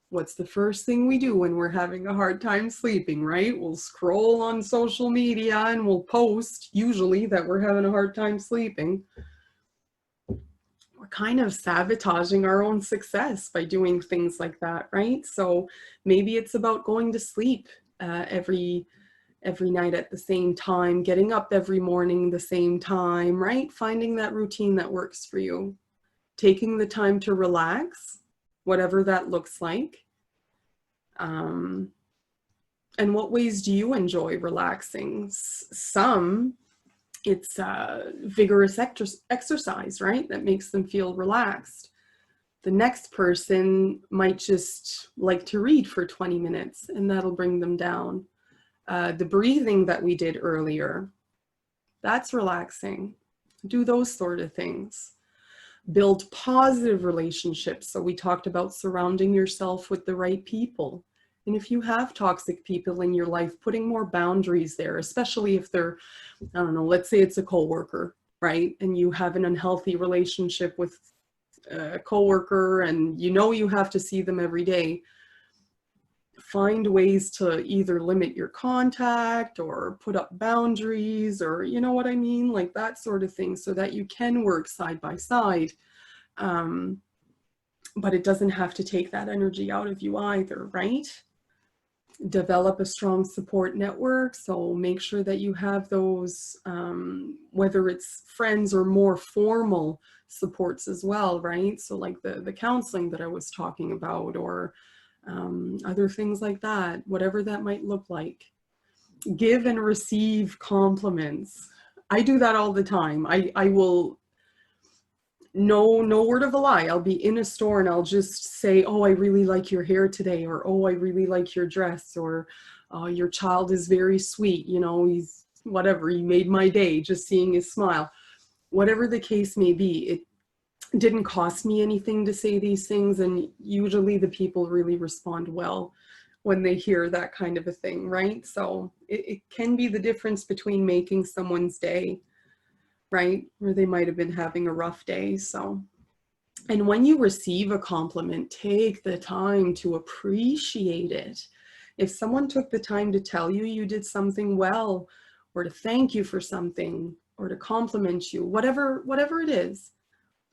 What's the first thing we do when we're having a hard time sleeping, right? We'll scroll on social media and we'll post, usually, that we're having a hard time sleeping. We're kind of sabotaging our own success by doing things like that, right? So maybe it's about going to sleep every night at the same time, getting up every morning the same time, right? Finding that routine that works for you. Taking the time to relax, whatever that looks like. And what ways do you enjoy relaxing? Some, it's vigorous exercise, right? That makes them feel relaxed. The next person might just like to read for 20 minutes and that'll bring them down. The breathing that we did earlier, that's relaxing. Do those sort of things. Build positive relationships. So we talked about surrounding yourself with the right people. And if you have toxic people in your life, putting more boundaries there, especially if they're, I don't know, let's say it's a coworker, right? And you have an unhealthy relationship with a coworker and you know you have to see them every day. Find ways to either limit your contact or put up boundaries, or you know what I mean, like that sort of thing, so that you can work side by side. But it doesn't have to take that energy out of you either, right? Develop a strong support network. So make sure that you have those, whether it's friends or more formal supports as well, right? So like the counseling that I was talking about, or other things like that, whatever that might look like. Give and receive compliments. I do that all the time. I will no word of a lie. I'll be in a store and I'll just say, oh, I really like your hair today, or oh, I really like your dress, or your child is very sweet, you know, he's whatever, he made my day just seeing his smile. Whatever the case may be, it didn't cost me anything to say these things, and usually the people really respond well when they hear that kind of a thing, right? So it can be the difference between making someone's day, right? Or they might have been having a rough day. So, and when you receive a compliment, take the time to appreciate it. If someone took the time to tell you you did something well, or to thank you for something, or to compliment you, whatever it is,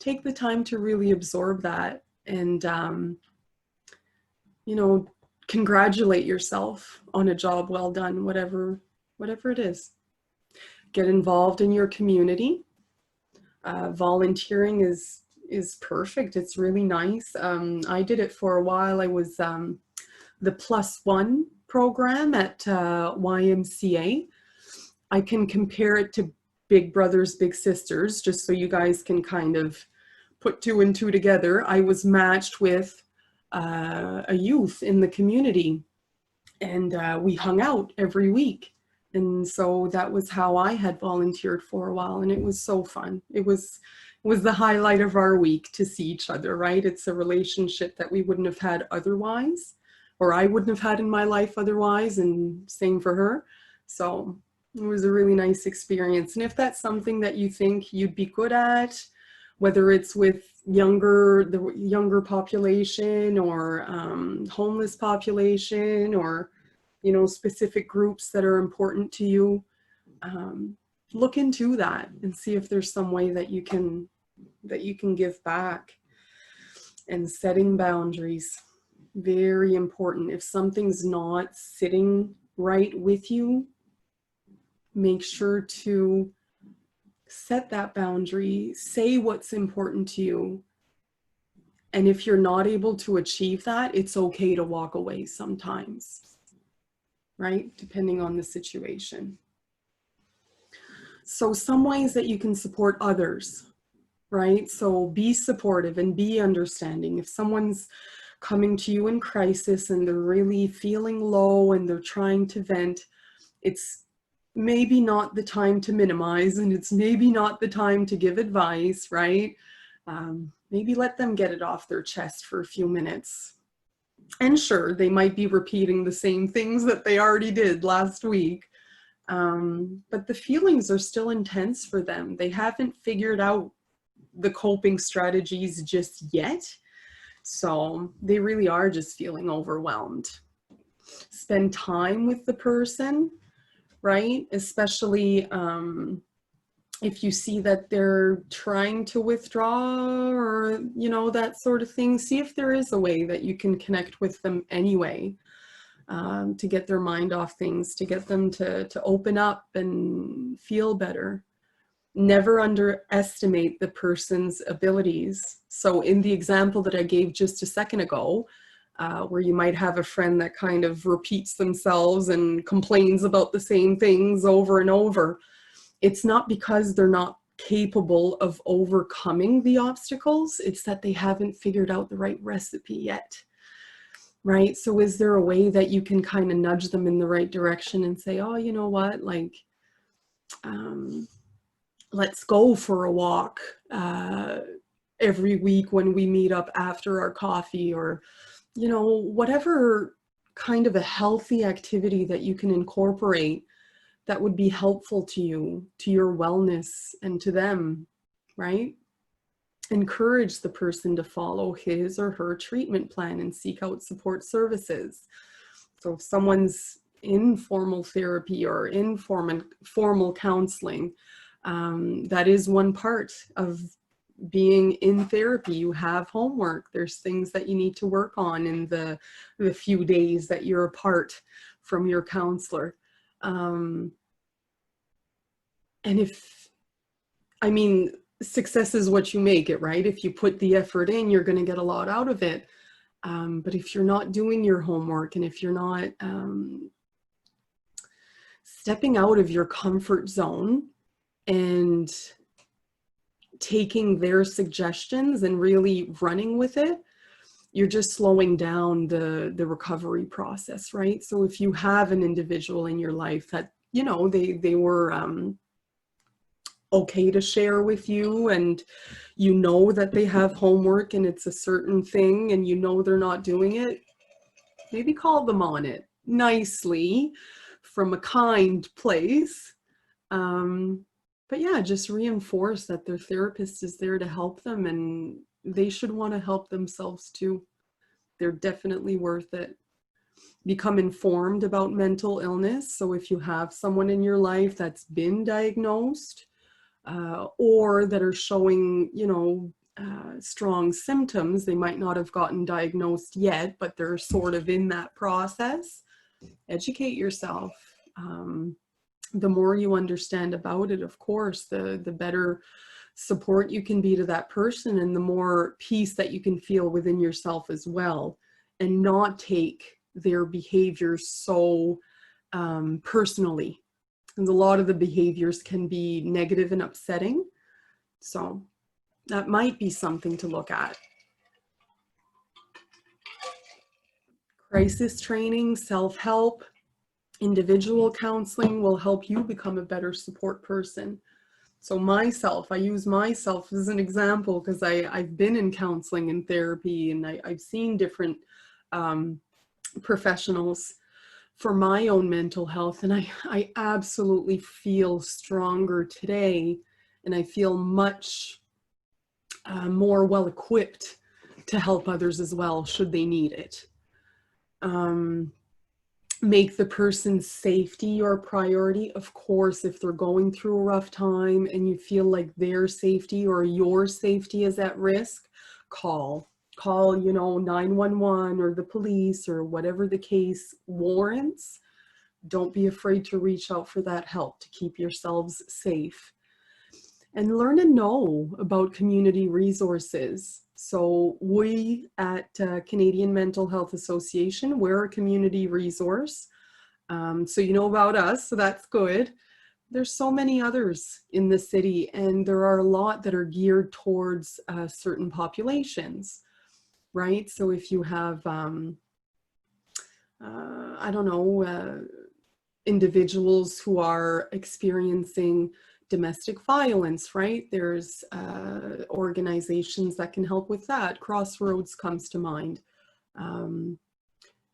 take the time to really absorb that, and you know, congratulate yourself on a job well done, whatever it is. Get involved in your community. Volunteering is perfect. It's really nice. I did it for a while. I was the +1 program at YMCA. I can compare it to Big Brothers Big Sisters, just so you guys can kind of put 2 and 2 together. I was matched with a youth in the community, and we hung out every week. And so that was how I had volunteered for a while, and it was so fun. It was the highlight of our week to see each other, right? It's a relationship that we wouldn't have had otherwise, or I wouldn't have had in my life otherwise, and same for her. So it was a really nice experience. And if that's something that you think you'd be good at, whether it's with the younger population, or homeless population, or, you know, specific groups that are important to you, look into that and see if there's some way that you can give back. And setting boundaries, very important. If something's not sitting right with you, make sure to set that boundary, say what's important to you. And if you're not able to achieve that, it's okay to walk away sometimes, right? Depending on the situation. So some ways that you can support others, right? So be supportive and be understanding. If someone's coming to you in crisis and they're really feeling low and they're trying to vent, it's maybe not the time to minimize, and it's maybe not the time to give advice, right? Maybe let them get it off their chest for a few minutes. And sure, they might be repeating the same things that they already did last week, but the feelings are still intense for them. They haven't figured out the coping strategies just yet, so they really are just feeling overwhelmed. Spend time with the person, right? Especially if you see that they're trying to withdraw, or, you know, that sort of thing. See if there is a way that you can connect with them anyway, to get their mind off things, to get them to open up and feel better. Never underestimate the person's abilities. So in the example that I gave just a second ago, where you might have a friend that kind of repeats themselves and complains about the same things over and over, it's not because they're not capable of overcoming the obstacles, it's that they haven't figured out the right recipe yet, right? So is there a way that you can kind of nudge them in the right direction and say, oh, you know what, like, let's go for a walk every week when we meet up after our coffee, or, you know, whatever kind of a healthy activity that you can incorporate that would be helpful to you, to your wellness, and to them, right? Encourage the person to follow his or her treatment plan and seek out support services. So if someone's in formal therapy or in formal counseling, that is one part of being in therapy. You have homework. There's things that you need to work on in the few days that you're apart from your counselor. And success is what you make it, right? If you put the effort in, you're going to get a lot out of it. But if you're not doing your homework, and if you're not stepping out of your comfort zone and taking their suggestions and really running with it, you're just slowing down the recovery process, right? So if you have an individual in your life that, you know, they were okay to share with you, and you know that they have homework and it's a certain thing and you know they're not doing it, maybe call them on it nicely from a kind place. But yeah, just reinforce that their therapist is there to help them, and they should want to help themselves too. They're definitely worth it. Become informed about mental illness. So if you have someone in your life that's been diagnosed, or that are showing, you know, strong symptoms, they might not have gotten diagnosed yet, but they're sort of in that process, educate yourself. The more you understand about it, of course, the better support you can be to that person, and the more peace that you can feel within yourself as well, and not take their behavior so personally. And a lot of the behaviors can be negative and upsetting. So that might be something to look at. Crisis training, self-help, individual counseling will help you become a better support person. So myself, I use myself as an example because I've been in counseling and therapy, and I've seen different professionals for my own mental health. And I absolutely feel stronger today, and I feel much more well equipped to help others as well, should they need it. Make the person's safety your priority. Of course, if they're going through a rough time and you feel like their safety or your safety is at risk, call, you know, 911 or the police or whatever the case warrants. Don't be afraid to reach out for that help to keep yourselves safe. And learn and know about community resources. So we at Canadian Mental Health Association, we're a community resource. So you know about us, so that's good. There's so many others in the city, and there are a lot that are geared towards certain populations, right? So if you have, I don't know, individuals who are experiencing domestic violence, right? There's organizations that can help with that. Crossroads comes to mind. And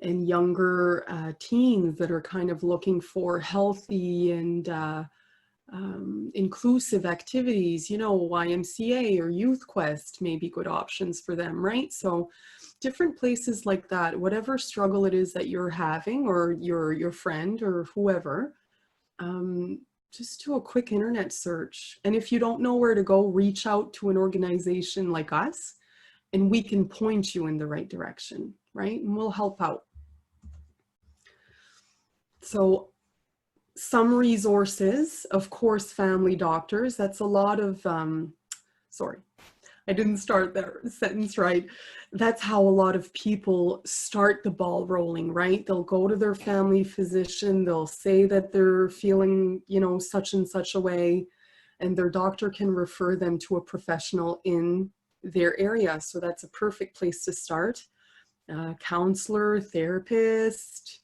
younger teens that are kind of looking for healthy and inclusive activities, you know, YMCA or Youth Quest may be good options for them, right? So different places like that, whatever struggle it is that you're having, or your friend or whoever, just do a quick internet search. And if you don't know where to go, reach out to an organization like us, and we can point you in the right direction, right? And we'll help out. So some resources, of course, family doctors. That's a lot of, sorry, I didn't start that sentence right. That's how a lot of people start the ball rolling, right? They'll go to their family physician, they'll say that they're feeling, you know, such and such a way, and their doctor can refer them to a professional in their area. So that's a perfect place to start. Counselor, therapist,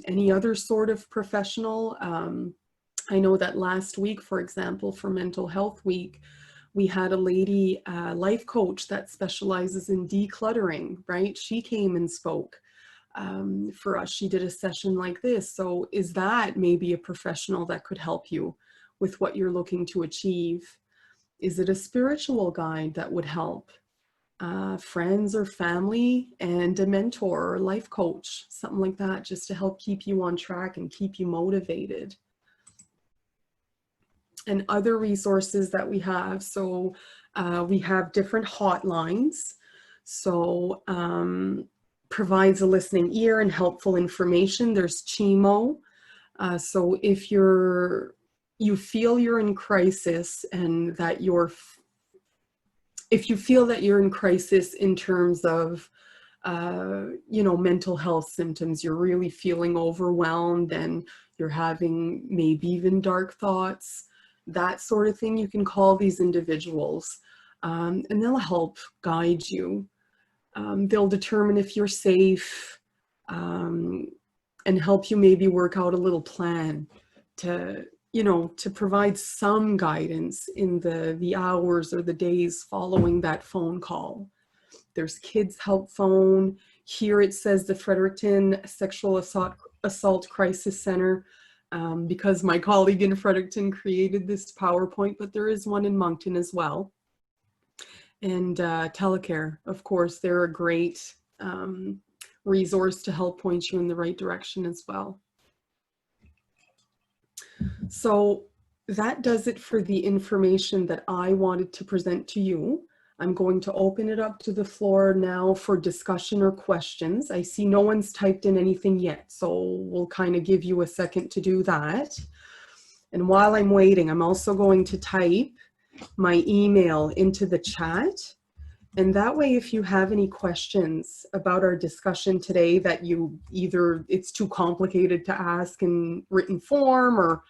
any other sort of professional. I know that last week, for example, for Mental Health Week, we had a lady life coach that specializes in decluttering, right? She came and spoke for us. She did a session like this. So is that maybe a professional that could help you with what you're looking to achieve? Is it a spiritual guide that would help? Friends or family and a mentor or life coach, something like that, just to help keep you on track and keep you motivated. And other resources that we have. So we have different hotlines. So provides a listening ear and helpful information. There's CMHA. So if you feel you're in crisis, and that if you feel that you're in crisis in terms of, you know, mental health symptoms, you're really feeling overwhelmed and you're having maybe even dark thoughts, that sort of thing. You can call these individuals, and they'll help guide you. They'll determine if you're safe, and help you maybe work out a little plan to, you know, to provide some guidance in the hours or the days following that phone call. There's Kids Help Phone. Here it says the Fredericton Sexual Assault Crisis Center, because my colleague in Fredericton created this PowerPoint, but there is one in Moncton as well. And Telecare, of course, they're a great resource to help point you in the right direction as well. So that does it for the information that I wanted to present to you. I'm going to open it up to the floor now for discussion or questions. I see no one's typed in anything yet, so we'll kind of give you a second to do that. And while I'm waiting, I'm also going to type my email into the chat. And that way, if you have any questions about our discussion today that you either it's too complicated to ask in written form or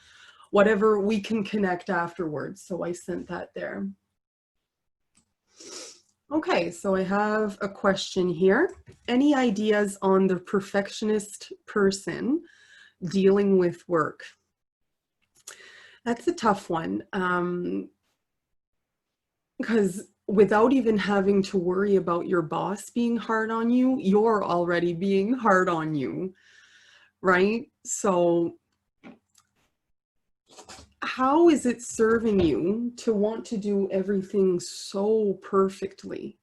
whatever, we can connect afterwards. So I sent that there. Okay, so I have a question here. Any ideas on the perfectionist person dealing with work? That's a tough one, because without even having to worry about your boss being hard on you, you're already being hard on you, right? So how is it serving you to want to do everything so perfectly?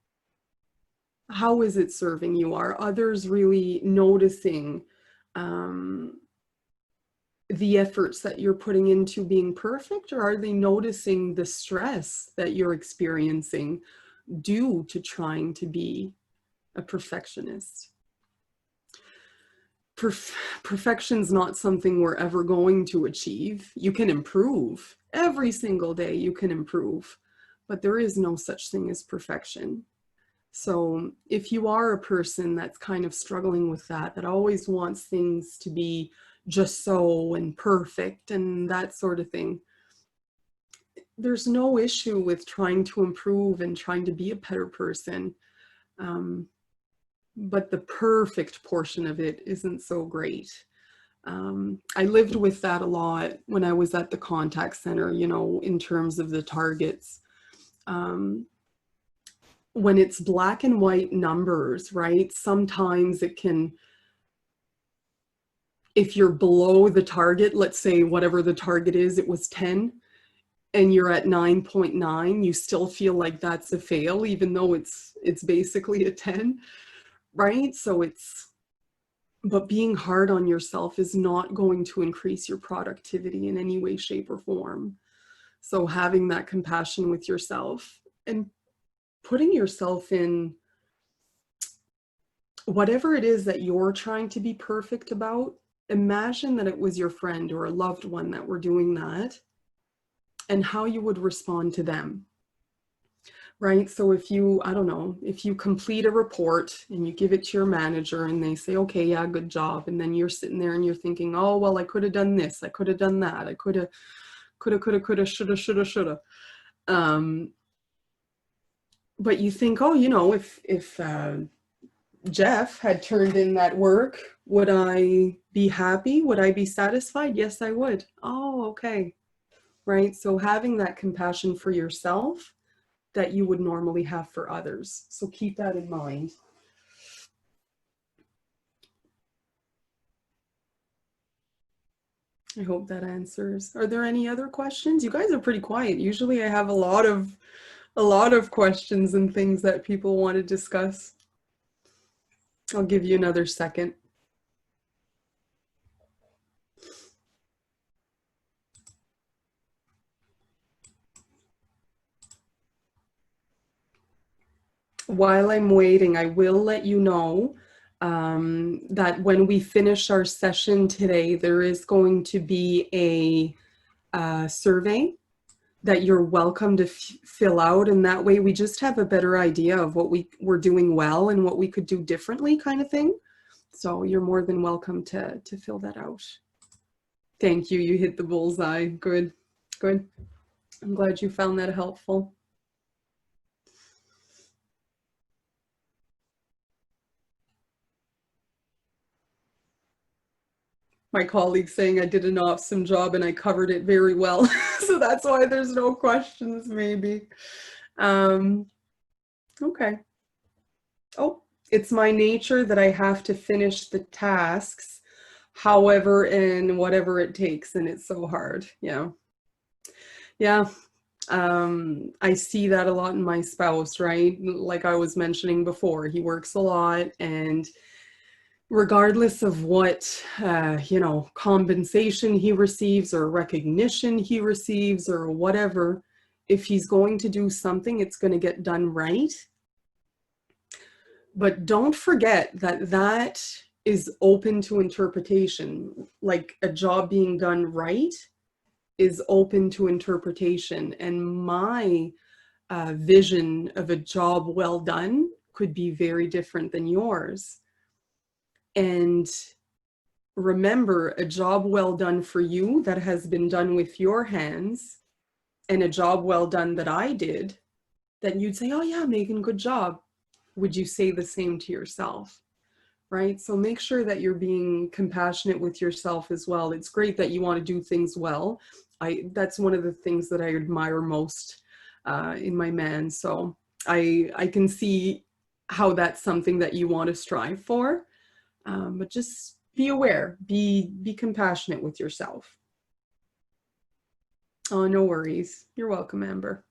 How is it serving you? Are others really noticing the efforts that you're putting into being perfect, or are they noticing the stress that you're experiencing due to trying to be a perfectionist? Perfection's not something we're ever going to achieve. You can improve. Every single day you can improve, but there is no such thing as perfection. So if you are a person that's kind of struggling with that, that always wants things to be just so and perfect and that sort of thing, there's no issue with trying to improve and trying to be a better person. But the perfect portion of it isn't so great. I lived with that a lot when I was at the contact center, you know, in terms of the targets. When it's black and white numbers, right? Sometimes it can, if you're below the target, let's say whatever the target is, it was 10, and you're at 9.9, you still feel like that's a fail, even though it's basically a 10. Right? So but being hard on yourself is not going to increase your productivity in any way, shape, or form. So having that compassion with yourself and putting yourself in whatever it is that you're trying to be perfect about, imagine that it was your friend or a loved one that were doing that and how you would respond to them. Right? So if you, I don't know, if you complete a report and you give it to your manager and they say, okay, yeah, good job. And then you're sitting there and you're thinking, oh, well, I could have done this. I could have done that. I could have, shoulda. But you think, oh, you know, if Jeff had turned in that work, would I be happy? Would I be satisfied? Yes, I would. Oh, okay. Right? So having that compassion for yourself that you would normally have for others. So keep that in mind. I hope that answers. Are there any other questions? You guys are pretty quiet. Usually I have a lot of questions and things that people want to discuss. I'll give you another second. While I'm waiting, I will let you know that when we finish our session today, there is going to be a survey that you're welcome to fill out. And that way we just have a better idea of what we're doing well and what we could do differently, kind of thing. So you're more than welcome to fill that out. Thank you. You hit the bullseye. Good. Good. I'm glad you found that helpful. My colleague saying I did an awesome job and I covered it very well. So that's why there's no questions, maybe. Um, okay. Oh, it's my nature that I have to finish the tasks, however, and whatever it takes. And it's so hard. Yeah. Yeah. I see that a lot in my spouse, right? Like I was mentioning before, he works a lot, and regardless of what compensation he receives or recognition he receives or whatever, if he's going to do something, it's going to get done right. But don't forget that that is open to interpretation. Like a job being done right is open to interpretation, and my vision of a job well done could be very different than yours. And remember, a job well done for you that has been done with your hands and a job well done that I did, then you'd say, oh yeah, Meaghan, good job. Would you say the same to yourself? Right? So make sure that you're being compassionate with yourself as well. It's great that you want to do things well. That's one of the things that I admire most in my man. So I can see how that's something that you want to strive for. But just be aware, be compassionate with yourself. Oh, no worries. You're welcome, Amber.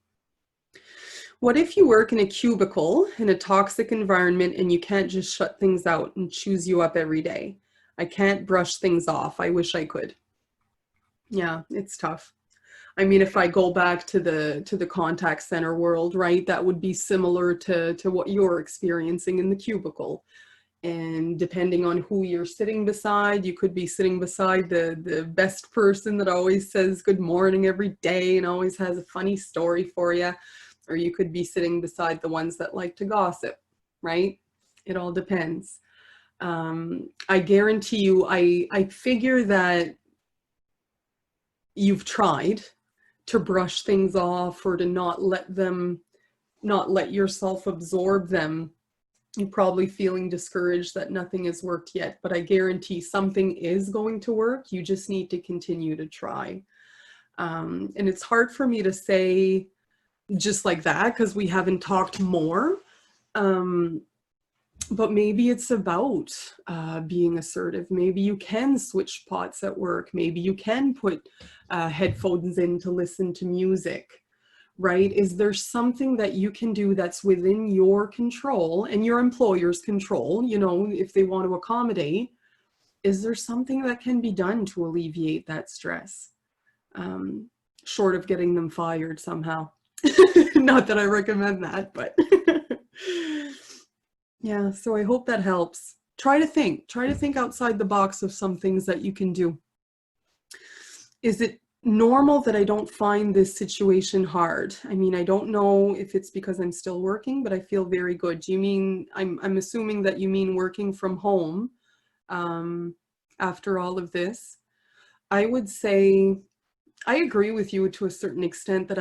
What if you work in a cubicle in a toxic environment and you can't just shut things out and choose you up every day? I can't brush things off. I wish I could. Yeah, it's tough. I mean, if I go back to the contact center world, right, that would be similar to what you're experiencing in the cubicle. And depending on who you're sitting beside, you could be sitting beside the best person that always says good morning every day and always has a funny story for you. Or you could be sitting beside the ones that like to gossip, right? It all depends. I guarantee you, I figure that you've tried to brush things off or to not let yourself absorb them. You're probably feeling discouraged that nothing has worked yet, but I guarantee something is going to work. You just need to continue to try. And it's hard for me to say just like that because we haven't talked more. But maybe it's about being assertive. Maybe you can switch pots at work. Maybe you can put headphones in to listen to music, right? Is there something that you can do that's within your control and your employer's control, if they want to accommodate? Is there something that can be done to alleviate that stress? Short of getting them fired somehow. Not that I recommend that, but yeah, so I hope that helps. Try to think outside the box of some things that you can do. Is it normal that I don't find this situation hard? I mean, I don't know if it's because I'm still working, but I feel very good. Do you mean, I'm assuming that you mean working from home after all of this? I would say I agree with you to a certain extent that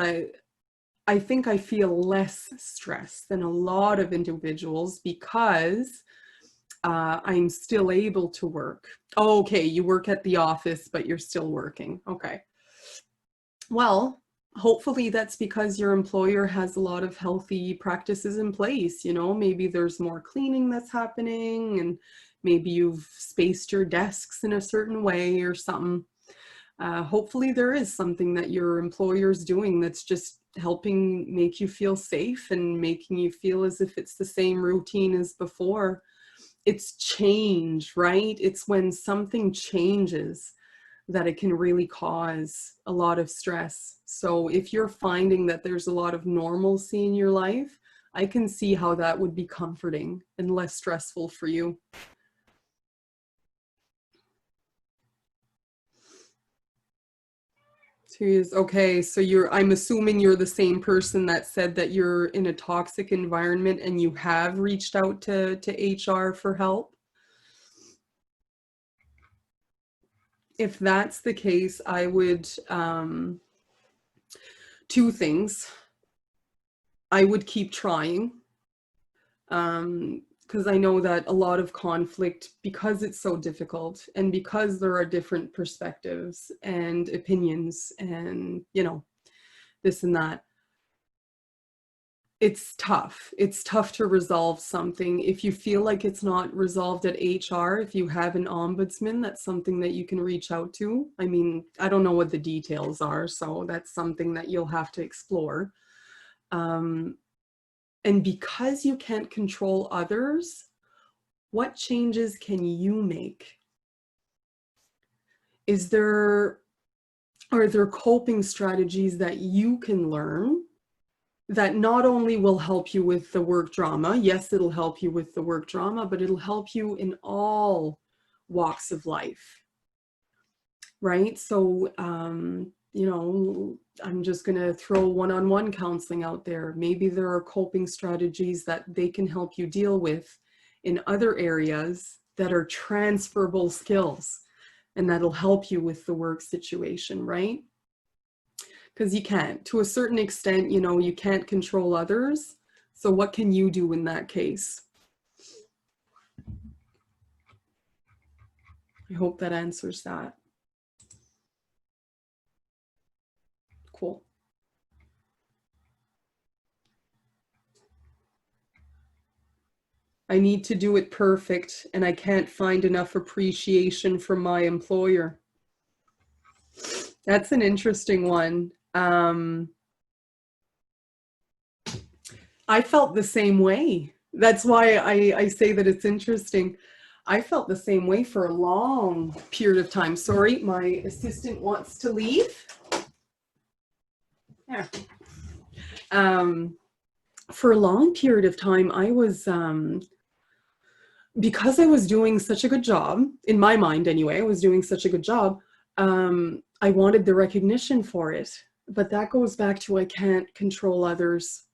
I think I feel less stress than a lot of individuals because I'm still able to work. Oh, okay, you work at the office, but you're still working. Okay. Well, hopefully that's because your employer has a lot of healthy practices in place. Maybe there's more cleaning that's happening, and maybe you've spaced your desks in a certain way or something. Hopefully there is something that your employer's doing that's just helping make you feel safe and making you feel as if it's the same routine as before. It's change, right? It's when something changes that it can really cause a lot of stress. So if you're finding that there's a lot of normalcy in your life, I can see how that would be comforting and less stressful for you. Okay, so I'm assuming you're the same person that said that you're in a toxic environment and you have reached out to HR for help. If that's the case, I would two things. I would keep trying, because I know that a lot of conflict, because it's so difficult and because there are different perspectives and opinions and, you know, this and that, it's tough. It's tough to resolve something. If you feel like it's not resolved at HR, if you have an ombudsman, that's something that you can reach out to. I mean, I don't know what the details are, so that's something that you'll have to explore. And because you can't control others, what changes can you make? Are there coping strategies that you can learn that not only will help you with the work drama? Yes, it'll help you with the work drama, but it'll help you in all walks of life, right? So, you know, I'm just going to throw one-on-one counseling out there. Maybe there are coping strategies that they can help you deal with in other areas that are transferable skills, and that'll help you with the work situation, right? Because you can't, to a certain extent, you know, you can't control others. So what can you do in that case? I hope that answers that. Cool. I need to do it perfect, and I can't find enough appreciation from my employer. That's an interesting one. I felt the same way. That's why I say that it's interesting. I felt the same way for a long period of time. Sorry, my assistant wants to leave. Yeah. For a long period of time, I was, because I was doing such a good job, in my mind anyway, I was doing such a good job, I wanted the recognition for it. But that goes back to I can't control others.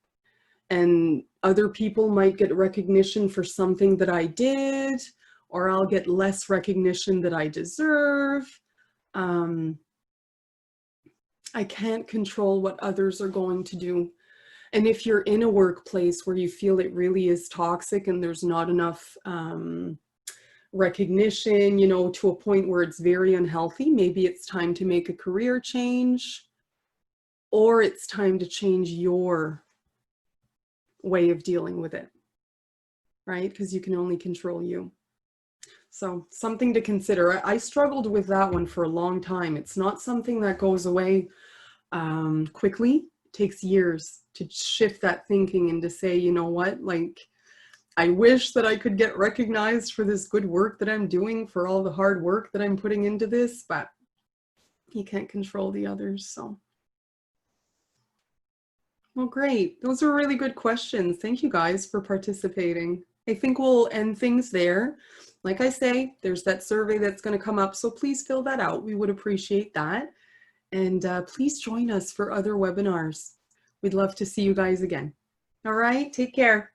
And other people might get recognition for something that I did, or I'll get less recognition that I deserve. I can't control what others are going to do. And if you're in a workplace where you feel it really is toxic and there's not enough recognition, you know, to a point where it's very unhealthy, maybe it's time to make a career change, or it's time to change your way of dealing with it, right? Because you can only control you. So something to consider. I struggled with that one for a long time. It's not something that goes away quickly. It takes years to shift that thinking and to say, you know what, like, I wish that I could get recognized for this good work that I'm doing, for all the hard work that I'm putting into this, but you can't control the others. So, well, great. Those are really good questions. Thank you guys for participating. I think we'll end things there. Like I say, there's that survey that's going to come up, so please fill that out. We would appreciate that. And please join us for other webinars. We'd love to see you guys again. All right, take care.